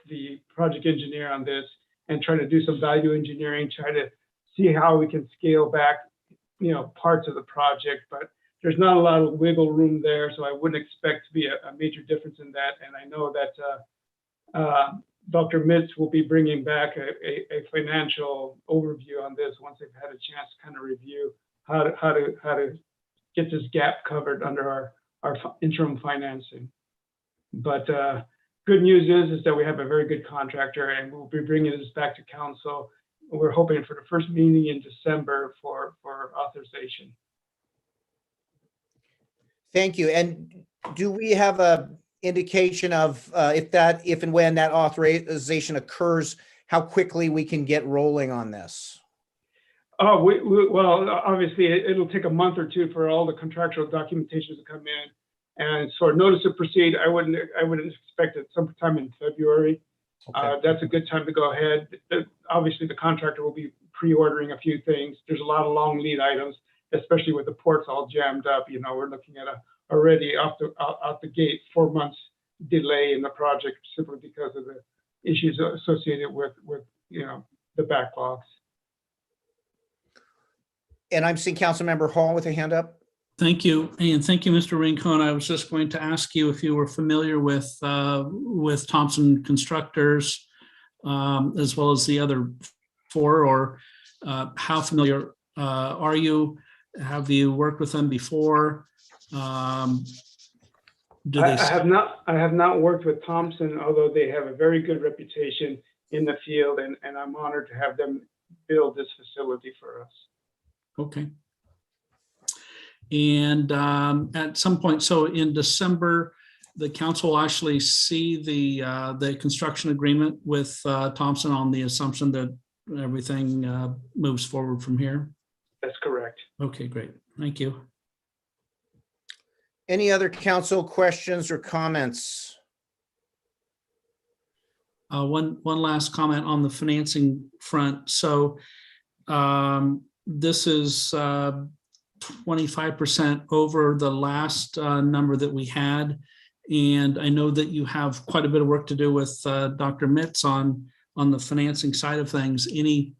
the project engineer on this and trying to do some value engineering, try to see how we can scale back, you know, parts of the project, but there's not a lot of wiggle room there, so I wouldn't expect to be a major difference in that. And I know that Dr. Mitz will be bringing back a financial overview on this once they've had a chance to kind of review how to get this gap covered under our interim financing. But good news is that we have a very good contractor, and we'll be bringing this back to council. We're hoping for the first meeting in December for authorization. Thank you. And do we have a indication of if and when that authorization occurs, how quickly we can get rolling on this? Oh, well, obviously it'll take a month or two for all the contractual documentation to come in. And so notice to proceed, I wouldn't expect it sometime in February. Okay. That's a good time to go ahead. Obviously, the contractor will be pre-ordering a few things. There's a lot of long lead items, especially with the ports all jammed up. You know, we're looking at already out the gate 4 months delay in the project simply because of the issues associated with you know, the backlogs. And I'm seeing Councilmember Hall with a hand up. Thank you. And thank you, Mr. Rincon. I was just going to ask you if you were familiar with Thompson Constructors, as well as the other 4, or how familiar are you? Have you worked with them before? I have not worked with Thompson, although they have a very good reputation in the field, and I'm honored to have them build this facility for us. Okay. And at some point, so in December, the council will actually see the construction agreement with Thompson on the assumption that everything moves forward from here. That's correct. Okay, great. Thank you. Any other council questions or comments? One last comment on the financing front. So this is 25% over the last number that we had. And I know that you have quite a bit of work to do with Dr. Mitz on the financing side of things. Any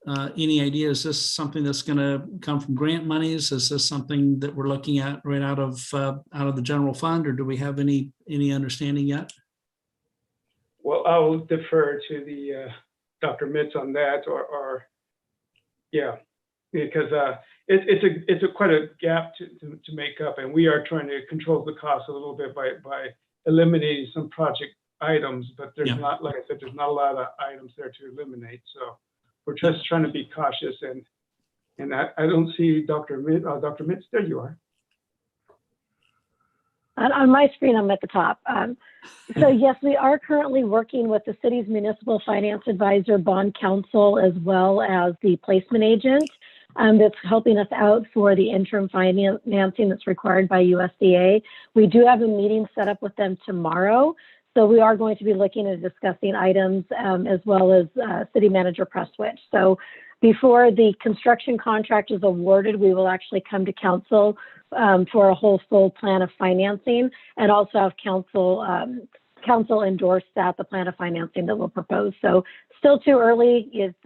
idea, is this something that's going to come from grant monies? Is this something that we're looking at right out of the general fund, or do we have any understanding yet? Well, I'll defer to the Dr. Mitz on that, or yeah, because it's quite a gap to make up, and we are trying to control the cost a little bit by eliminating some project items, but there's not, like I said, there's not a lot of items there to eliminate. So we're just trying to be cautious, and I don't see Dr. Mitz. Dr. Mitz, there you are. On my screen, I'm at the top. So yes, we are currently working with the city's municipal finance advisor, bond counsel, as well as the placement agent that's helping us out for the interim financing that's required by USDA. We do have a meeting set up with them tomorrow. So we are going to be looking at discussing items as well as city manager press switch. So before the construction contract is awarded, we will actually come to council for a whole full plan of financing, and also have council endorse that, the plan of financing that we'll propose. So still too early. It's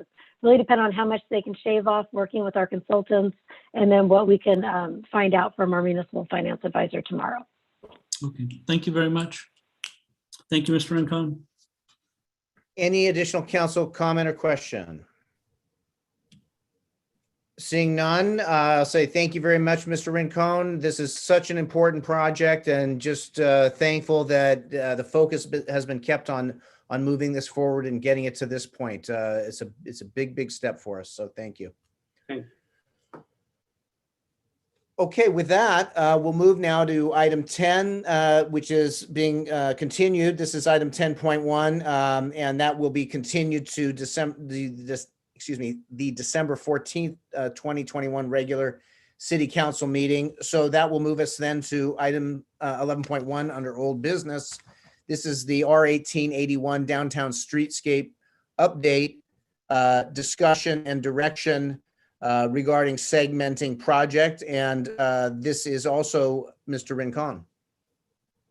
really depend on how much they can shave off working with our consultants, and then what we can find out from our municipal finance advisor tomorrow. Okay, thank you very much. Thank you, Mr. Rincon. Any additional council comment or question? Seeing none, I'll say thank you very much, Mr. Rincon. This is such an important project, and just thankful that the focus has been kept on moving this forward and getting it to this point. It's a big step for us. So thank you. Thanks. Okay, with that, we'll move now to item 10, which is being continued. This is item 10.1, and that will be continued to the December 14th, 2021 regular city council meeting. So that will move us then to item 11.1 under old business. This is the R1881 downtown streetscape update, discussion and direction regarding segmenting project. And this is also Mr. Rincon.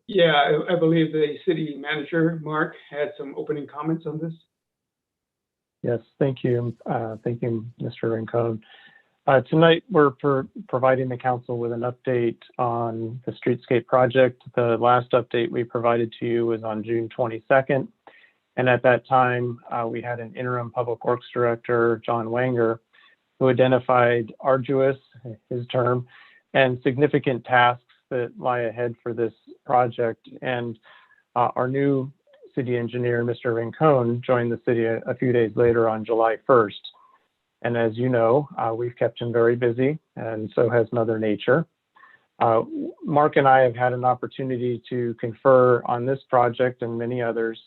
Yeah, I believe the city manager, Mark, had some opening comments on this. Yes, thank you. Thank you, Mr. Rincon. Tonight, we're providing the council with an update on the Streetscape project. The last update we provided to you was on June 22nd. And at that time, we had an interim public works director, John Wanger, who identified arduous, his term, and significant tasks that lie ahead for this project. And our new city engineer, Mr. Rincon, joined the city a few days later on July 1st. And as you know, we've kept him very busy, and so has Mother Nature. Mark and I have had an opportunity to confer on this project and many others.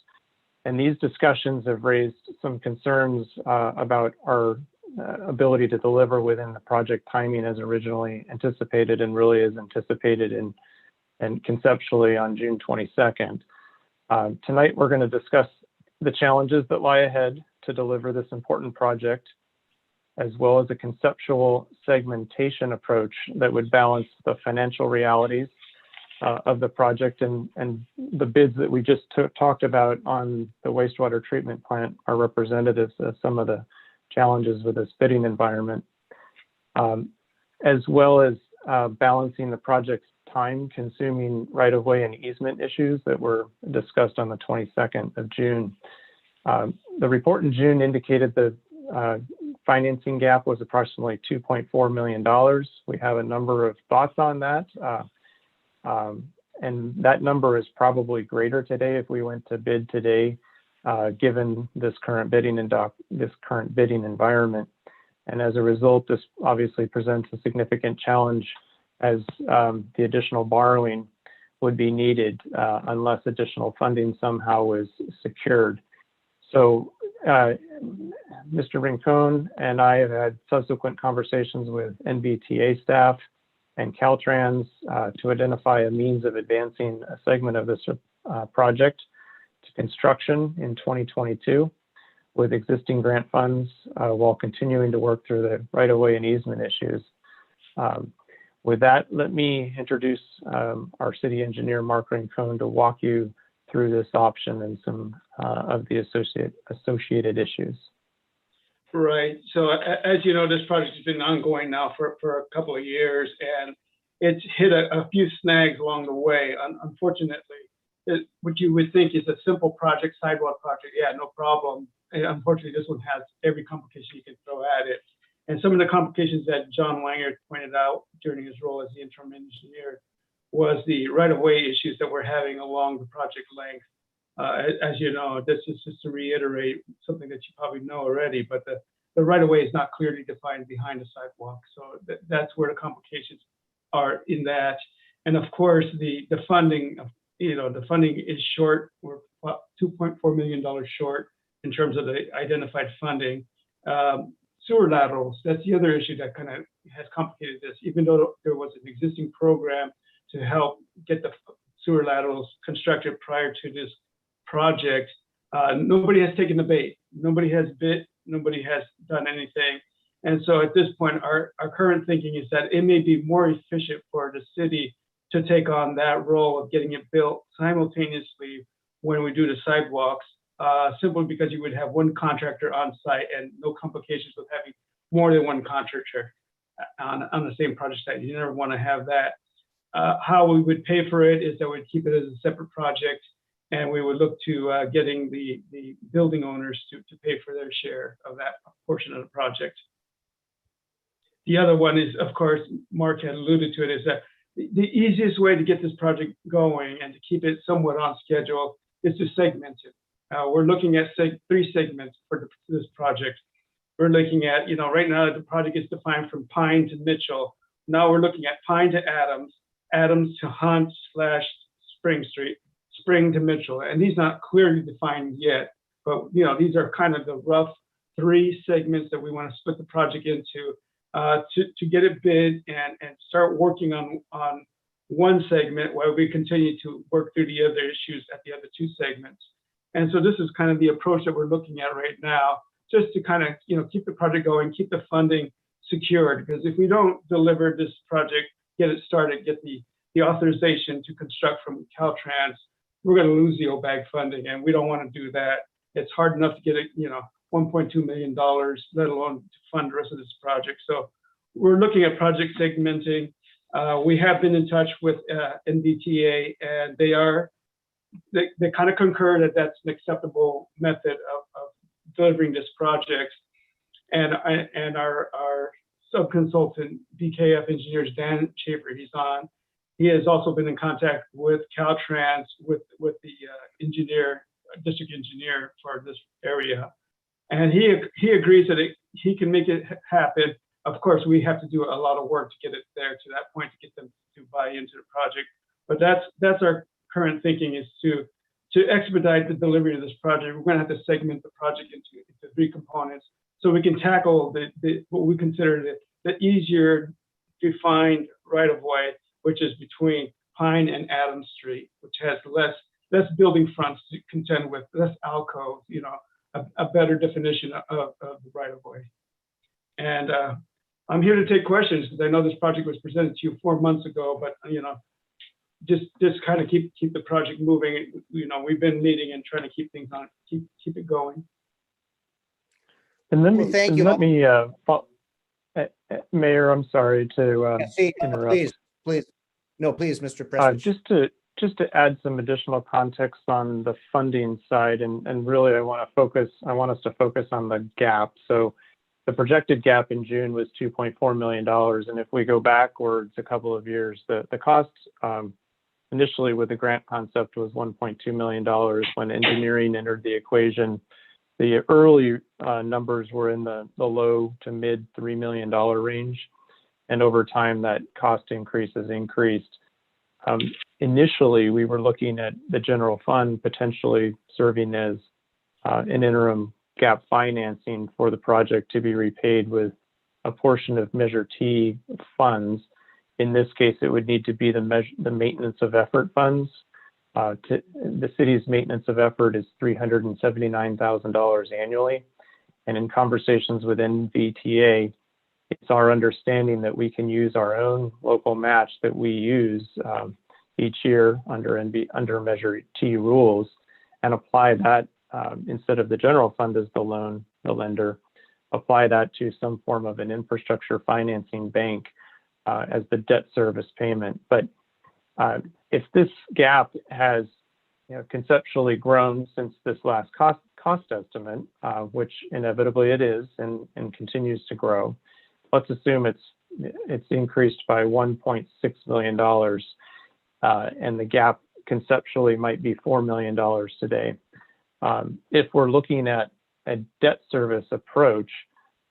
And these discussions have raised some concerns about our ability to deliver within the project timing as originally anticipated, and really as anticipated and conceptually on June 22nd. Tonight, we're going to discuss the challenges that lie ahead to deliver this important project, as well as a conceptual segmentation approach that would balance the financial realities of the project, and the bids that we just talked about on the wastewater treatment plant are representatives of some of the challenges with this bidding environment, as well as balancing the project's time-consuming right-of-way and easement issues that were discussed on the 22nd of June. The report in June indicated the financing gap was approximately $2.4 million. We have a number of thoughts on that, and that number is probably greater today if we went to bid today, given this current bidding environment. And as a result, this obviously presents a significant challenge as the additional borrowing would be needed unless additional funding somehow is secured. So Mr. Rincon and I have had subsequent conversations with NVTA staff and Caltrans to identify a means of advancing a segment of this project to construction in 2022 with existing grant funds while continuing to work through the right-of-way and easement issues. With that, let me introduce our city engineer, Mark Rincon, to walk you through this option and some of the associated issues. Right. So as you know, this project has been ongoing now for a couple of years, and it's hit a few snags along the way. Unfortunately, what you would think is a simple project, sidewalk project, yeah, no problem. And unfortunately, this one has every complication you can throw at it. And some of the complications that John Wanger pointed out during his role as the interim engineer was the right-of-way issues that we're having along the project length. As you know, this is just to reiterate something that you probably know already, but the right-of-way is not clearly defined behind the sidewalk. So that's where the complications are in that. And of course, the funding, the funding is short. We're about $2.4 million short in terms of the identified funding. Sewer laterals, that's the other issue that kind of has complicated this. Even though there was an existing program to help get the sewer laterals constructed prior to this project, nobody has taken the bait. Nobody has bid, nobody has done anything. And so at this point, our current thinking is that it may be more efficient for the city to take on that role of getting it built simultaneously when we do the sidewalks, simply because you would have one contractor on site and no complications with having more than one contractor on the same project site. You never want to have that. How we would pay for it is that we'd keep it as a separate project, and we would look to getting the building owners to pay for their share of that portion of the project. The other one is, of course, Mark had alluded to it, is that the easiest way to get this project going and to keep it somewhat on schedule is to segment it. We're looking at three segments for this project. We're looking at, right now the project is defined from Pine to Mitchell. Now we're looking at Pine to Adams, Adams to Hunt / Spring Street, Spring to Mitchell. And these not clearly defined yet, but these are kind of the rough three segments that we want to split the project into to get it bid and start working on one segment while we continue to work through the other issues at the other two segments. And so this is kind of the approach that we're looking at right now, just to kind of keep the project going, keep the funding secured. Because if we don't deliver this project, get it started, get the authorization to construct from Caltrans, we're going to lose the OBAG funding, and we don't want to do that. It's hard enough to get it, $1.2 million, let alone to fund the rest of this project. So we're looking at project segmenting. We have been in touch with NVTA, and they kind of concur that that's an acceptable method of delivering this project. And our sub-consultant, DKF Engineers, Dan Schaefer, he's on. He has also been in contact with Caltrans, with the district engineer for this area. And he agrees that he can make it happen. Of course, we have to do a lot of work to get it there to that point to get them to buy into the project. But that's our current thinking, is to expedite the delivery of this project. We're going to have to segment the project into three components so we can tackle what we consider the easier defined right-of-way, which is between Pine and Adams Street, which has less building fronts to contend with, less alcove, a better definition of the right-of-way. And I'm here to take questions because I know this project was presented to you 4 months ago, but just kind of keep the project moving. We've been meeting and trying to keep things on, keep it going. And let me, Well, thank you. let me, Mayor, I'm sorry to interrupt. Please. No, please, Mr. President. Just to add some additional context on the funding side, and really I want us to focus on the gap. So the projected gap in June was $2.4 million. And if we go backwards a couple of years, the cost initially with the grant concept was $1.2 million when engineering entered the equation. The early numbers were in the low to mid $3 million range. And over time, that cost increase has increased. Initially, we were looking at the general fund potentially serving as an interim gap financing for the project to be repaid with a portion of Measure T funds. In this case, it would need to be the maintenance of effort funds. The city's maintenance of effort is $379,000 annually. And in conversations with NVTA, it's our understanding that we can use our own local match that we use each year under Measure T rules and apply that instead of the general fund as the lender, apply that to some form of an infrastructure financing bank as the debt service payment. But if this gap has conceptually grown since this last cost estimate, which inevitably it is and continues to grow, let's assume it's increased by $1.6 million, and the gap conceptually might be $4 million today. If we're looking at a debt service approach,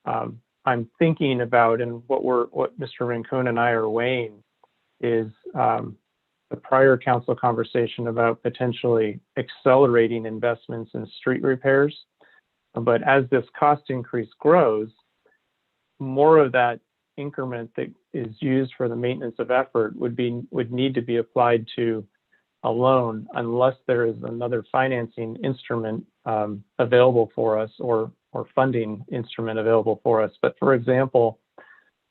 I'm thinking about, and what Mr. Rincon and I are weighing is the prior council conversation about potentially accelerating investments in street repairs. But as this cost increase grows, more of that increment that is used for the maintenance of effort would need to be applied to a loan unless there is another financing instrument available for us or funding instrument available for us. But for example,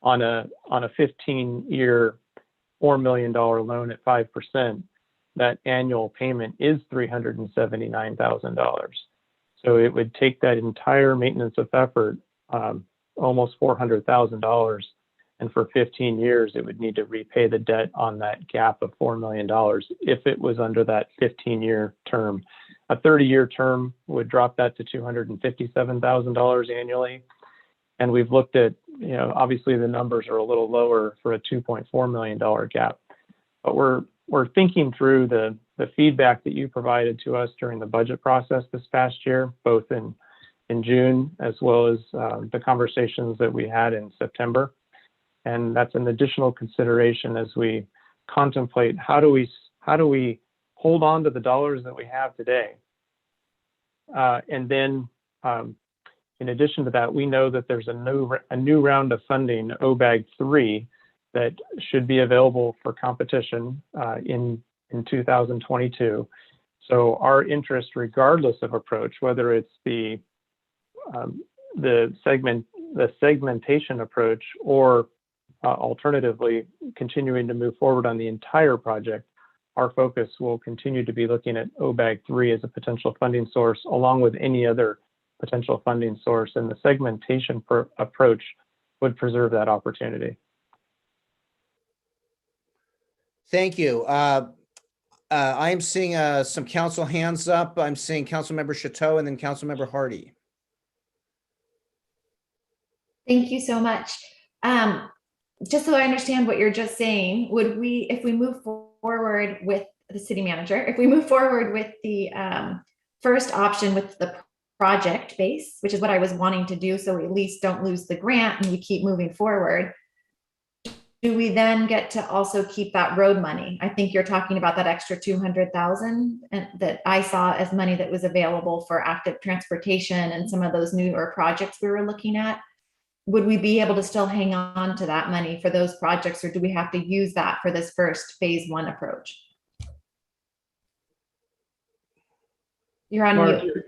on a 15-year, $4 million loan at 5%, that annual payment is $379,000. So it would take that entire maintenance of effort, almost $400,000, and for 15 years, it would need to repay the debt on that gap of $4 million if it was under that 15-year term. A 30-year term would drop that to $257,000 annually. And we've looked at, obviously the numbers are a little lower for a $2.4 million gap, but we're thinking through the feedback that you provided to us during the budget process this past year, both in June, as well as the conversations that we had in September. And that's an additional consideration as we contemplate how do we hold on to the dollars that we have today. And then in addition to that, we know that there's a new round of funding, OBAG 3, that should be available for competition in 2022. So our interest, regardless of approach, whether it's the segmentation approach or alternatively continuing to move forward on the entire project, our focus will continue to be looking at OBAG 3 as a potential funding source, along with any other potential funding source, and the segmentation approach would preserve that opportunity. Thank you. I am seeing some council hands up. I'm seeing Councilmember Chateau and then Councilmember Hardy. Thank you so much. Just so I understand what you're just saying, would we, if we move forward with the city manager, if we move forward with the first option with the project base, which is what I was wanting to do, so we at least don't lose the grant and we keep moving forward, do we then get to also keep that road money? I think you're talking about that extra 200,000 that I saw as money that was available for active transportation and some of those newer projects we were looking at. Would we be able to still hang on to that money for those projects, or do we have to use that for this first phase 1 approach? You're on mute.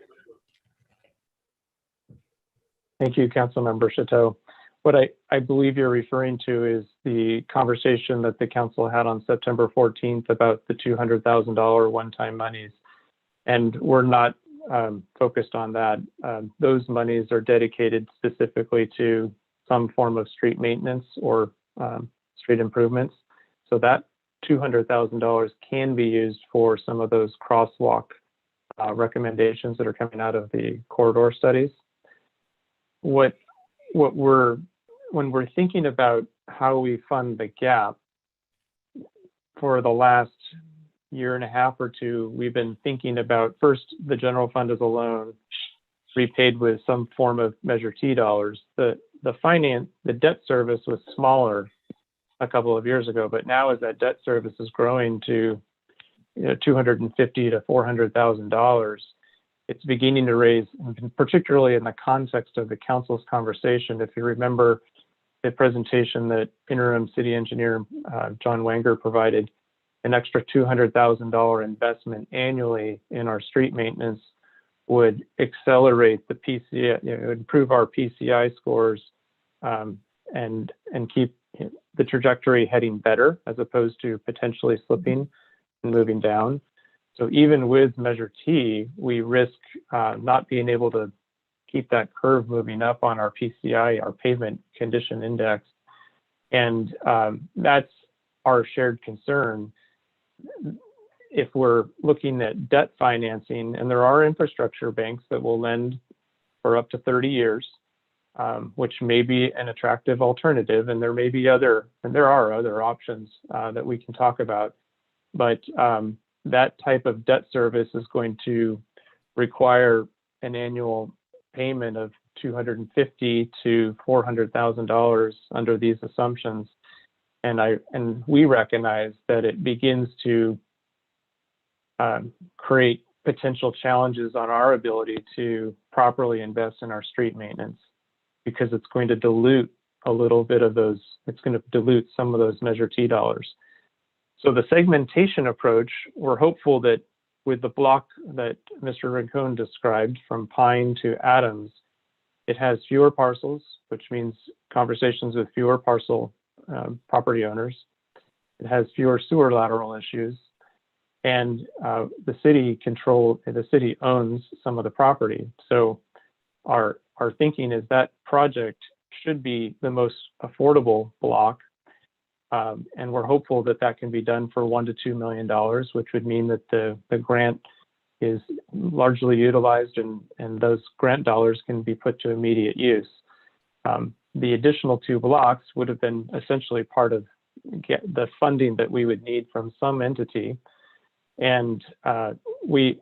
Thank you, Councilmember Chateau. What I believe you're referring to is the conversation that the council had on September 14th about the $200,000 one-time monies. And we're not focused on that. Those monies are dedicated specifically to some form of street maintenance or street improvements. So that $200,000 can be used for some of those crosswalk recommendations that are coming out of the corridor studies. When we're thinking about how we fund the gap, for the last year and a half or two, we've been thinking about first the general fund as a loan, repaid with some form of Measure T dollars. The debt service was smaller a couple of years ago, but now as that debt service is growing to $250,000 to $400,000, it's beginning to raise, particularly in the context of the council's conversation. If you remember the presentation that interim city engineer John Wanger provided, an extra $200,000 investment annually in our street maintenance would accelerate the PCI, improve our PCI scores, and keep the trajectory heading better as opposed to potentially slipping and moving down. So even with Measure T, we risk not being able to keep that curve moving up on our PCI, our pavement condition index. And that's our shared concern. If we're looking at debt financing, and there are infrastructure banks that will lend for up to 30 years, which may be an attractive alternative, and there are other options that we can talk about. But that type of debt service is going to require an annual payment of $250,000 to $400,000 under these assumptions. And we recognize that it begins to create potential challenges on our ability to properly invest in our street maintenance, because it's going to dilute a little bit of those, it's going to dilute some of those Measure T dollars. So the segmentation approach, we're hopeful that with the block that Mr. Rincon described from Pine to Adams, it has fewer parcels, which means conversations with fewer parcel property owners. It has fewer sewer lateral issues, and the city owns some of the property. So our thinking is that project should be the most affordable block, and we're hopeful that that can be done for $1 to $2 million, which would mean that the grant is largely utilized, and those grant dollars can be put to immediate use. The additional 2 blocks would have been essentially part of the funding that we would need from some entity. And we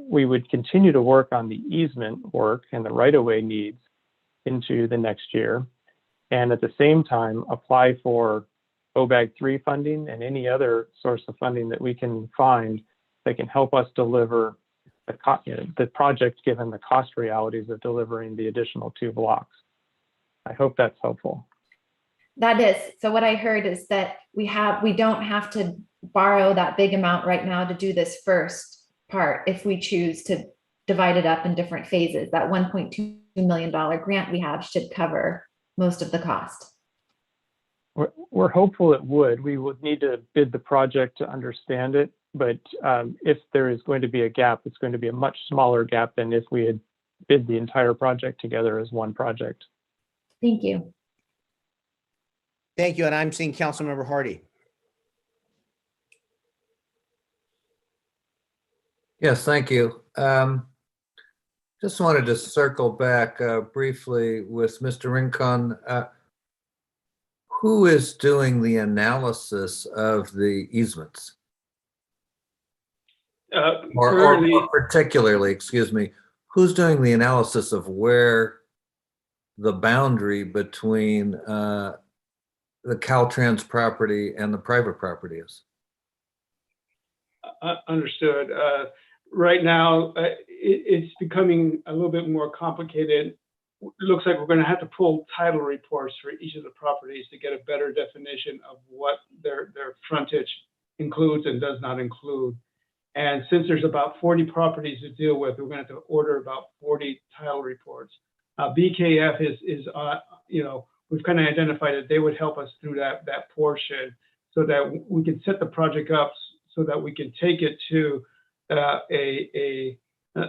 would continue to work on the easement work and the right-of-way needs into the next year. And at the same time, apply for OBAG 3 funding and any other source of funding that we can find that can help us deliver the project, given the cost realities of delivering the additional 2 blocks. I hope that's helpful. That is. So what I heard is that we don't have to borrow that big amount right now to do this first part if we choose to divide it up in different phases. That $1.2 million grant we have should cover most of the cost. We're hopeful it would. We would need to bid the project to understand it, but if there is going to be a gap, it's going to be a much smaller gap than if we had bid the entire project together as one project. Thank you. Thank you. And I'm seeing Councilmember Hardy. Yes, thank you. Just wanted to circle back briefly with Mr. Rincon. Who is doing the analysis of the easements? Or particularly, excuse me, who's doing the analysis of where the boundary between the Caltrans property and the private property is? Understood. Right now, it's becoming a little bit more complicated. Looks like we're going to have to pull title reports for each of the properties to get a better definition of what their frontage includes and does not include. And since there's about 40 properties to deal with, we're going to have to order about 40 title reports. BKF is we've kind of identified that they would help us through that portion so that we can set the project up so that we can take it to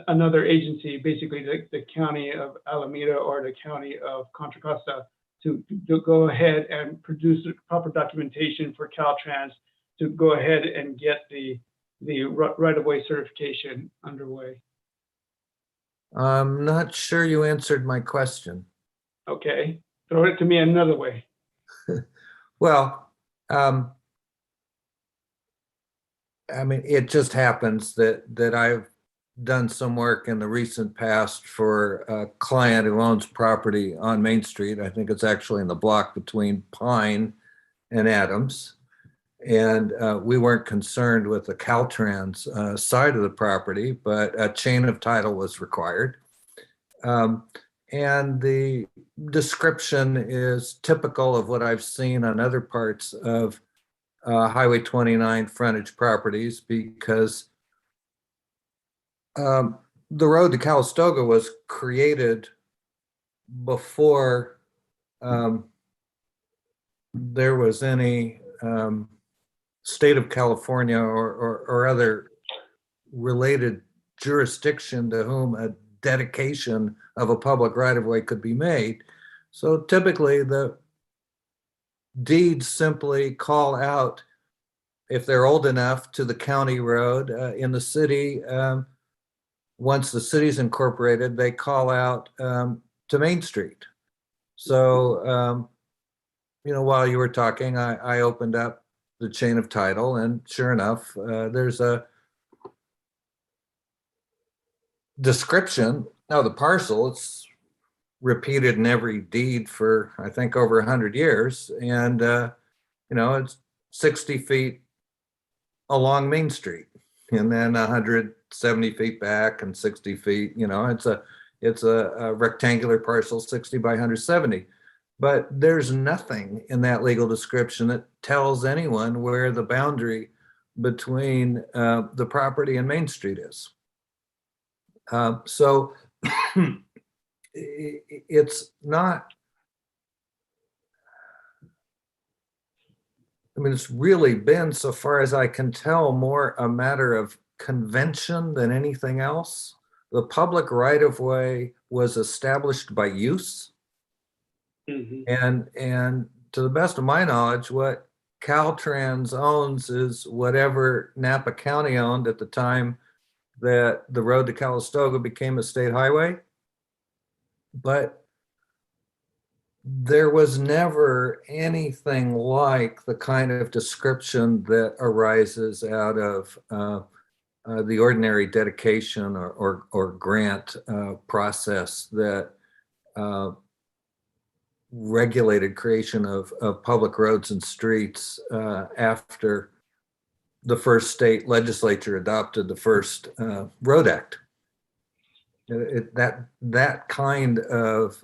another agency, basically the county of Alameda or the county of Contra Costa, to go ahead and produce the proper documentation for Caltrans to go ahead and get the right-of-way certification underway. I'm not sure you answered my question. Okay, throw it to me another way. Well, I mean, it just happens that I've done some work in the recent past for a client who owns property on Main Street. I think it's actually in the block between Pine and Adams. And we weren't concerned with the Caltrans side of the property, but a chain of title was required. And the description is typical of what I've seen on other parts of Highway 29 frontage properties, because the road to Calistoga was created before there was any state of California or other related jurisdiction to whom a dedication of a public right-of-way could be made. So typically the deeds simply call out, if they're old enough, to the county road. In the city, once the city's incorporated, they call out to Main Street. So, while you were talking, I opened up the chain of title, and sure enough, there's a description of the parcel. It's repeated in every deed for, I think, over 100 years. And, it's 60 feet along Main Street, and then 170 feet back and 60 feet, it's a rectangular parcel, 60 by 170. But there's nothing in that legal description that tells anyone where the boundary between the property and Main Street is. So it's not, it's really been, so far as I can tell, more a matter of convention than anything else. The public right-of-way was established by use. And to the best of my knowledge, what Caltrans owns is whatever Napa County owned at the time that the road to Calistoga became a state highway. But there was never anything like the kind of description that arises out of the ordinary dedication or grant process that regulated creation of public roads and streets after the first state legislature adopted the first Road Act. That kind of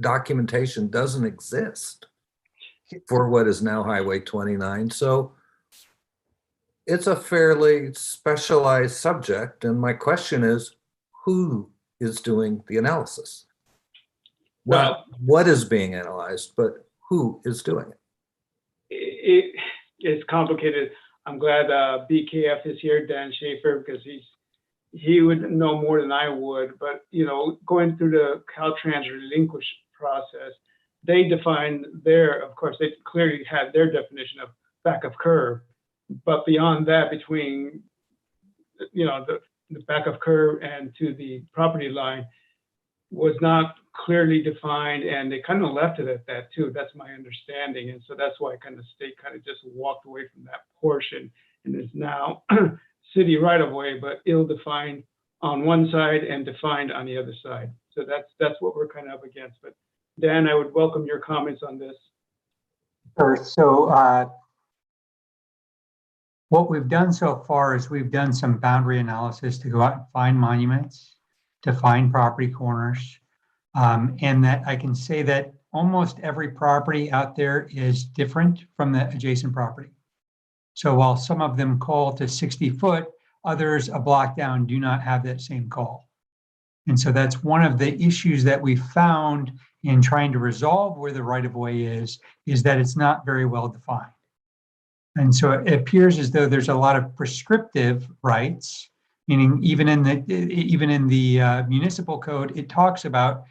documentation doesn't exist for what is now Highway 29. So it's a fairly specialized subject. And my question is, who is doing the analysis? Not what is being analyzed, but who is doing it? It's complicated. I'm glad BKF is here, Dan Schaefer, because he would know more than I would. But going through the Caltrans relinquish process, they defined of course, they clearly had their definition of back of curve. But beyond that, between the back of curve and to the property line, was not clearly defined, and they kind of left it at that too. That's my understanding, and so that's why state just walked away from that portion, and is now city right of way, but ill-defined on one side and defined on the other side. So that's what we're kind of up against. But Dan, I would welcome your comments on this. Sure. So what we've done so far is we've done some boundary analysis to go out and find monuments, to find property corners, and that I can say that almost every property out there is different from the adjacent property. So while some of them call to 60 foot, others a block down do not have that same call. And so that's one of the issues that we found in trying to resolve where the right-of-way is that it's not very well defined. And so it appears as though there's a lot of prescriptive rights, meaning even in the municipal code, it talks about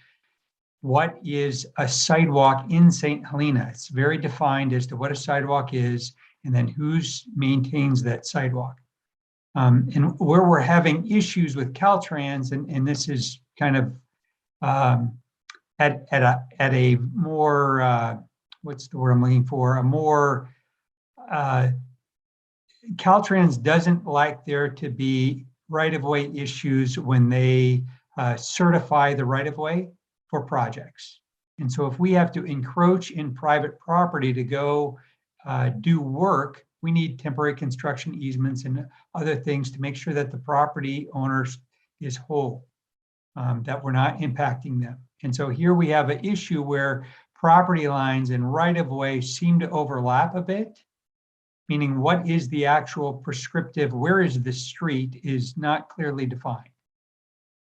what is a sidewalk in St. Helena. It's very defined as to what a sidewalk is, and then who maintains that sidewalk. And where we're having issues with Caltrans, and this is kind of at a more, what's the word I'm looking for? A more, Caltrans doesn't like there to be right-of-way issues when they certify the right-of-way for projects. And so if we have to encroach in private property to go do work, we need temporary construction easements and other things to make sure that the property owners is whole, that we're not impacting them. And so here we have an issue where property lines and right-of-way seem to overlap a bit, meaning what is the actual prescriptive, where is the street is not clearly defined.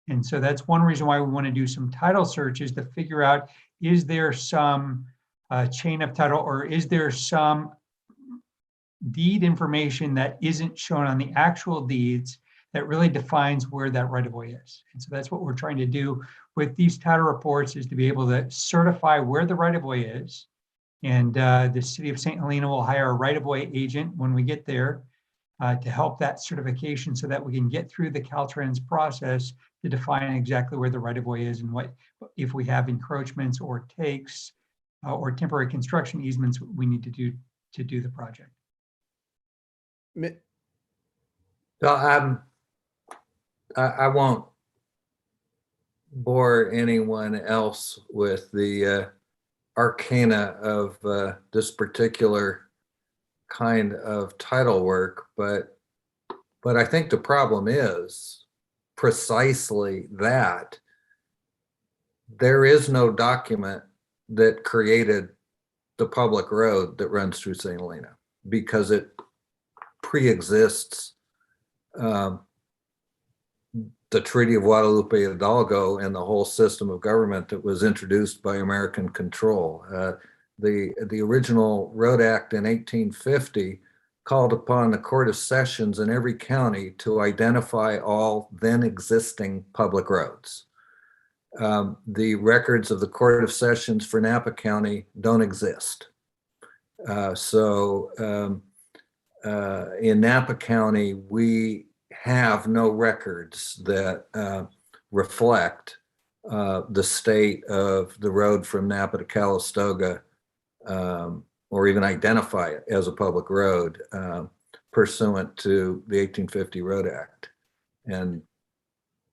And so that's one reason why we want to do some title searches to figure out, is there some chain of title, or is there some deed information that isn't shown on the actual deeds that really defines where that right-of-way is. And so that's what we're trying to do with these title reports, is to be able to certify where the right-of-way is. And the city of St. Helena will hire a right-of-way agent when we get there to help that certification, so that we can get through the Caltrans process to define exactly where the right-of-way is, and what, if we have encroachments or takes or temporary construction easements, we need to do the project. So I won't bore anyone else with the arcana of this particular kind of title work, but I think the problem is precisely that there is no document that created the public road that runs through St. Helena, because it pre-exists the Treaty of Guadalupe Hidalgo and the whole system of government that was introduced by American control. The original Road Act in 1850 called upon the Court of Sessions in every county to identify all then existing public roads. The records of the Court of Sessions for Napa County don't exist. So in Napa County, we have no records that reflect the state of the road from Napa to Calistoga, or even identify it as a public road pursuant to the 1850 Road Act. And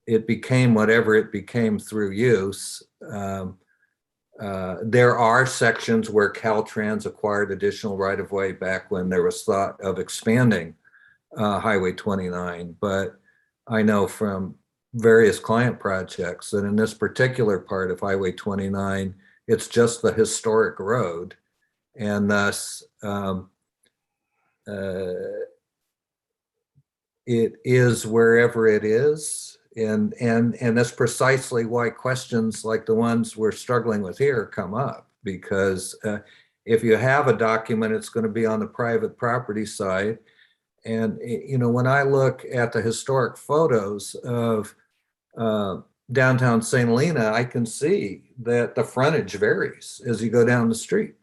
it became whatever it became through use. There are sections where Caltrans acquired additional right-of-way back when there was thought of expanding Highway 29, but I know from various client projects that in this particular part of Highway 29, it's just the historic road, and thus it is wherever it is, and that's precisely why questions like the ones we're struggling with here come up, because if you have a document, it's going to be on the private property side. And, you know, when I look at the historic photos of downtown St. Helena, I can see that the frontage varies as you go down the street.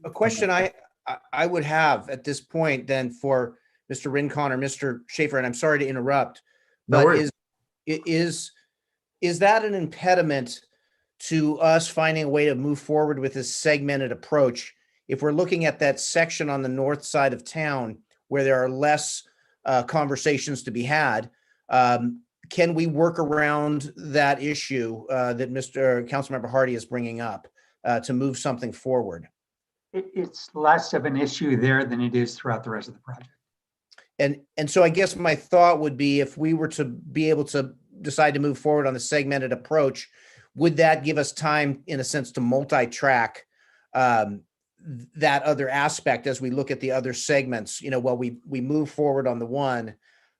A question I would have at this point then for Mr. Rincon or Mr. Schaefer, and I'm sorry to interrupt, but is that an impediment to us finding a way to move forward with this segmented approach? If we're looking at that section on the north side of town where there are less conversations to be had, can we work around that issue that Mr. Councilmember Hardy is bringing up to move something forward? It's less of an issue there than it is throughout the rest of the project. And so I guess my thought would be, if we were to be able to decide to move forward on the segmented approach, would that give us time, in a sense, to multi-track that other aspect as we look at the other segments? You know, while we move forward on the one,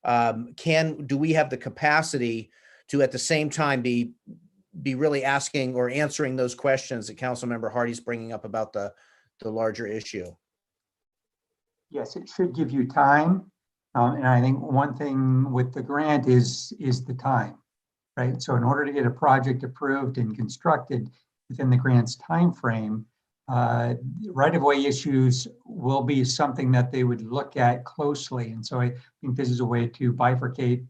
do we have the capacity to at the same time be really asking or answering those questions that Councilmember Hardy's bringing up about the larger issue? Yes, it should give you time. And I think one thing with the grant is the time, right? So in order to get a project approved and constructed within the grant's time frame, right-of-way issues will be something that they would look at closely. And so I think this is a way to bifurcate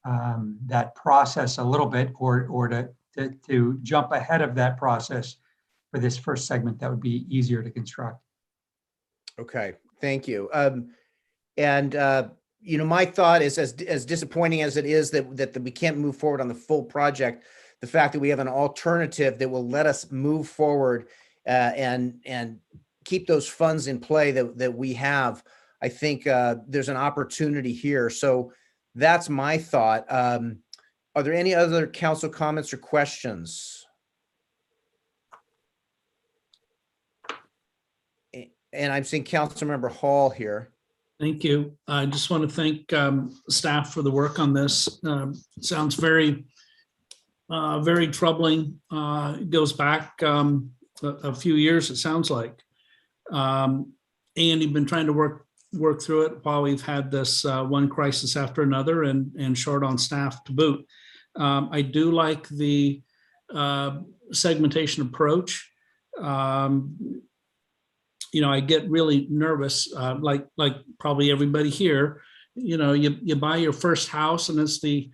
that process a little bit, or to jump ahead of that process for this first segment that would be easier to construct. Okay, thank you. And my thought is, as disappointing as it is that we can't move forward on the full project, the fact that we have an alternative that will let us move forward and keep those funds in play that we have, I think there's an opportunity here. So that's my thought. Are there any other council comments or questions? And I'm seeing Councilmember Hall here. Thank you. I just want to thank staff for the work on this. Sounds very, very troubling. It goes back a few years, it sounds like. And you've been trying to work through it while we've had this one crisis after another and short on staff to boot. I do like the segmentation approach. I get really nervous, like probably everybody here. You buy your first house and it's the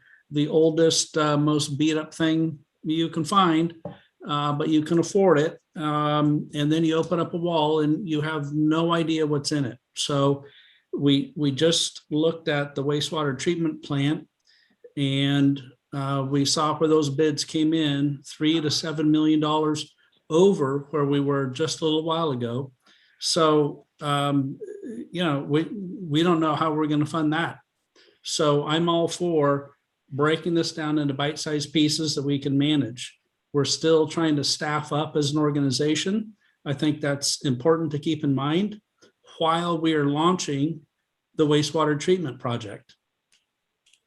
oldest, most beat up thing you can find, but you can afford it. And then you open up a wall and you have no idea what's in it. So we just looked at the wastewater treatment plant, and we saw where those bids came in, $3 to $7 million over where we were just a little while ago. So, we don't know how we're going to fund that. So I'm all for breaking this down into bite-sized pieces that we can manage. We're still trying to staff up as an organization. I think that's important to keep in mind while we are launching the wastewater treatment project,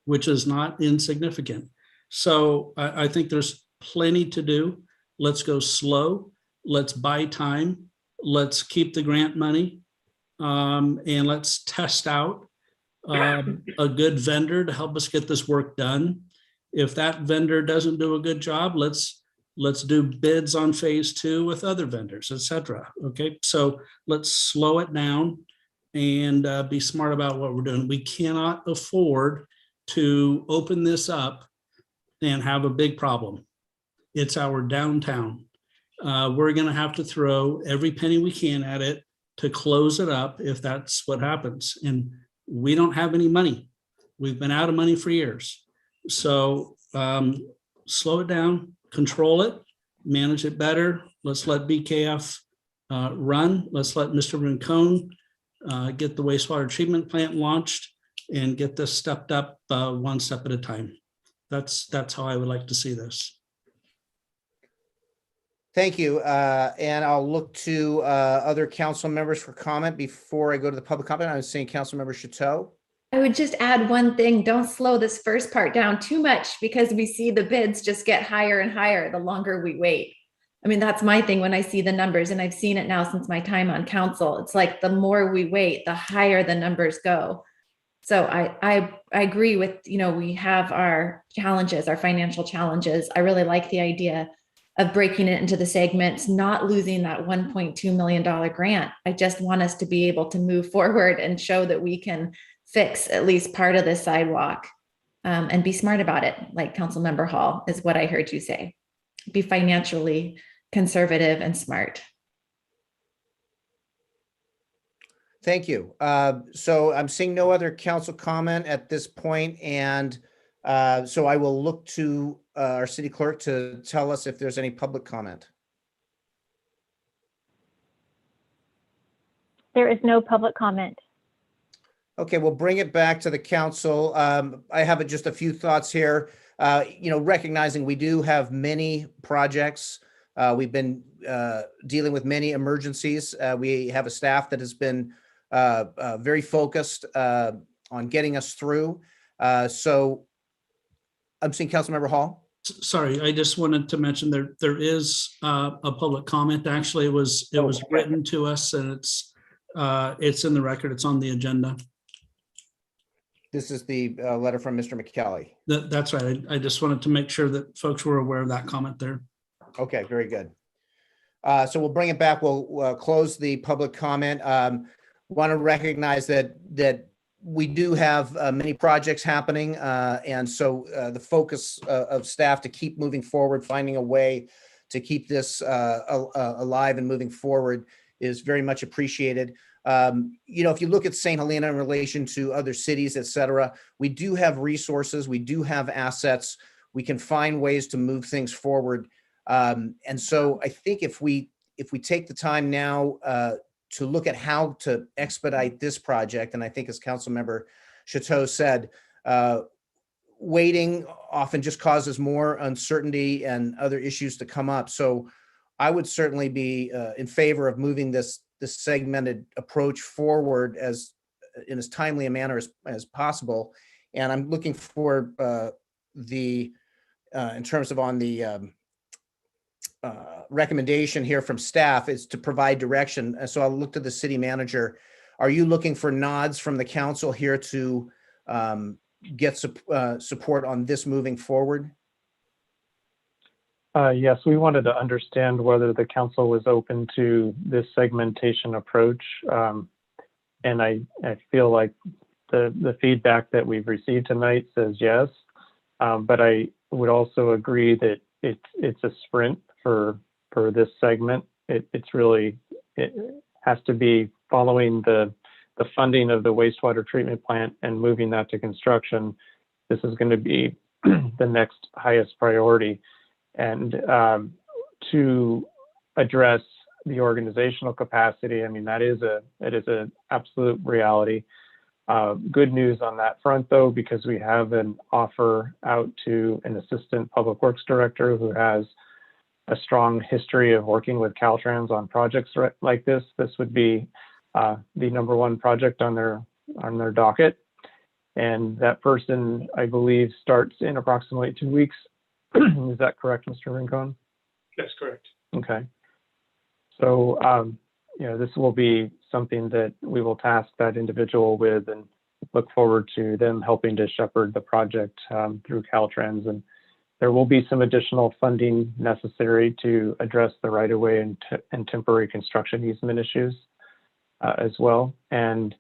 which is not insignificant. So I think there's plenty to do. Let's go slow. Let's buy time. Let's keep the grant money, and let's test out a good vendor to help us get this work done. If that vendor doesn't do a good job, let's do bids on phase 2 with other vendors, etc. Okay, so let's slow it down and be smart about what we're doing. We cannot afford to open this up and have a big problem. It's our downtown. We're going to have to throw every penny we can at it to close it up if that's what happens. And we don't have any money. We've been out of money for years. So slow it down, control it, manage it better. Let's let BKF run. Let's let Mr. Rincon get the wastewater treatment plant launched and get this stepped up one step at a time. That's how I would like to see this. Thank you. And I'll look to other council members for comment before I go to the public comment. I'm seeing Councilmember Chateau. I would just add one thing. Don't slow this first part down too much, because we see the bids just get higher and higher the longer we wait. I mean, that's my thing when I see the numbers, and I've seen it now since my time on council. It's like the more we wait, the higher the numbers go. So I agree with, we have our challenges, our financial challenges. I really like the idea of breaking it into the segments, not losing that $1.2 million grant. I just want us to be able to move forward and show that we can fix at least part of the sidewalk, and be smart about it. Like Councilmember Hall is what I heard you say. Be financially conservative and smart. Thank you. So I'm seeing no other council comment at this point, and so I will look to our city clerk to tell us if there's any public comment. There is no public comment. Okay, we'll bring it back to the council. I have just a few thoughts here. Recognizing we do have many projects. We've been dealing with many emergencies. We have a staff that has been very focused on getting us through. So I'm seeing Councilmember Hall. Sorry, I just wanted to mention there is a public comment. Actually, it was written to us, and it's in the record. It's on the agenda. This is the letter from Mr. McKelly. That's right. I just wanted to make sure that folks were aware of that comment there. Okay, very good. So we'll bring it back. We'll close the public comment. Want to recognize that we do have many projects happening, and so the focus of staff to keep moving forward, finding a way to keep this alive and moving forward is very much appreciated. if you look at St. Helena in relation to other cities, et cetera, we do have resources, we do have assets, we can find ways to move things forward. And so I think if we take the time now to look at how to expedite this project, and I think as Councilmember Chateau said, waiting often just causes more uncertainty and other issues to come up. So I would certainly be in favor of moving this segmented approach forward in as timely a manner as possible. And I'm looking for in terms of on the recommendation here from staff is to provide direction. And so I'll look to the city manager. Are you looking for nods from the council here to get support on this moving forward? Yes, we wanted to understand whether the council was open to this segmentation approach. And I feel like the feedback that we've received tonight says yes. But I would also agree that it's a sprint for this segment. It has to be following the funding of the wastewater treatment plant and moving that to construction. This is going to be the next highest priority. And to address the organizational capacity, I mean, it is an absolute reality. Good news on that front, though, because we have an offer out to an assistant public works director who has a strong history of working with Caltrans on projects like this. This would be the #1 project on their docket. And that person, I believe, starts in approximately 2 weeks. Is that correct, Mr. Rincon? That's correct. Okay. So, this will be something that we will task that individual with and look forward to them helping to shepherd the project through Caltrans. And there will be some additional funding necessary to address the right-of-way and temporary construction easement issues as well. And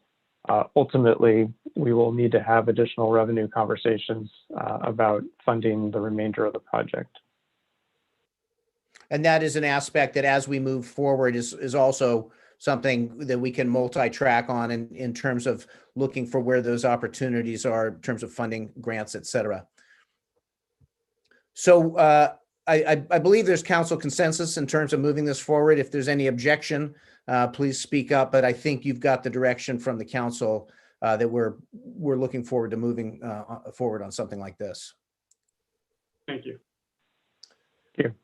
ultimately, we will need to have additional revenue conversations about funding the remainder of the project. And that is an aspect that as we move forward is also something that we can multi-track on in terms of looking for where those opportunities are in terms of funding grants, et cetera. So I believe there's council consensus in terms of moving this forward. If there's any objection, please speak up, but I think you've got the direction from the council that we're looking forward to moving forward on something like this. Thank you. Thank you.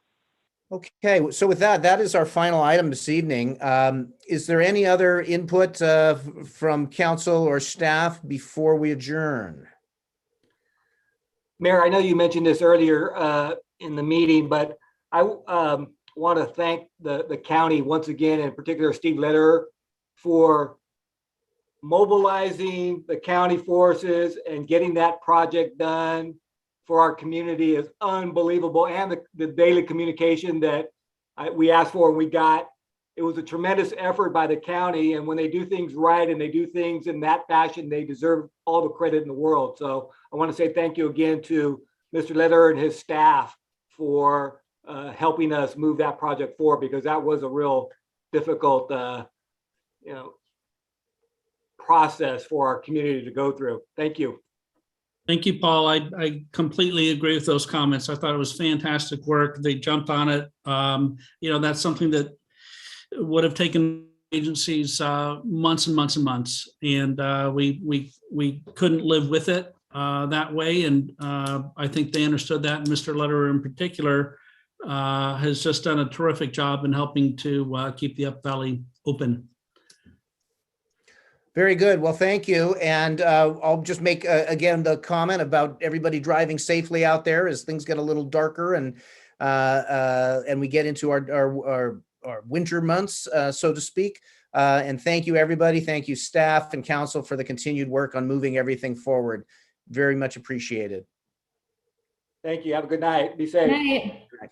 Okay, so with that is our final item this evening. Is there any other input from council or staff before we adjourn? Mayor, I know you mentioned this earlier in the meeting, but I want to thank the county once again, in particular Steve Lederer, for mobilizing the county forces and getting that project done for our community is unbelievable. And the daily communication that we asked for and we got, it was a tremendous effort by the county. And when they do things right and they do things in that fashion, they deserve all the credit in the world. So I want to say thank you again to Mr. Lederer and his staff for helping us move that project forward, because that was a real difficult, process for our community to go through. Thank you. Thank you, Paul. I completely agree with those comments. I thought it was fantastic work. They jumped on it. That's something that would have taken agencies months and months and months, and we couldn't live with it that way. And I think they understood that. And Mr. Lederer in particular has just done a terrific job in helping to keep the Up Valley open. Very good. Well, thank you. And I'll just make, again, the comment about everybody driving safely out there as things get a little darker and we get into our winter months, so to speak. And thank you, everybody. Thank you, staff and council, for the continued work on moving everything forward. Very much appreciated. Thank you. Have a good night. Be safe. Good night. Good night.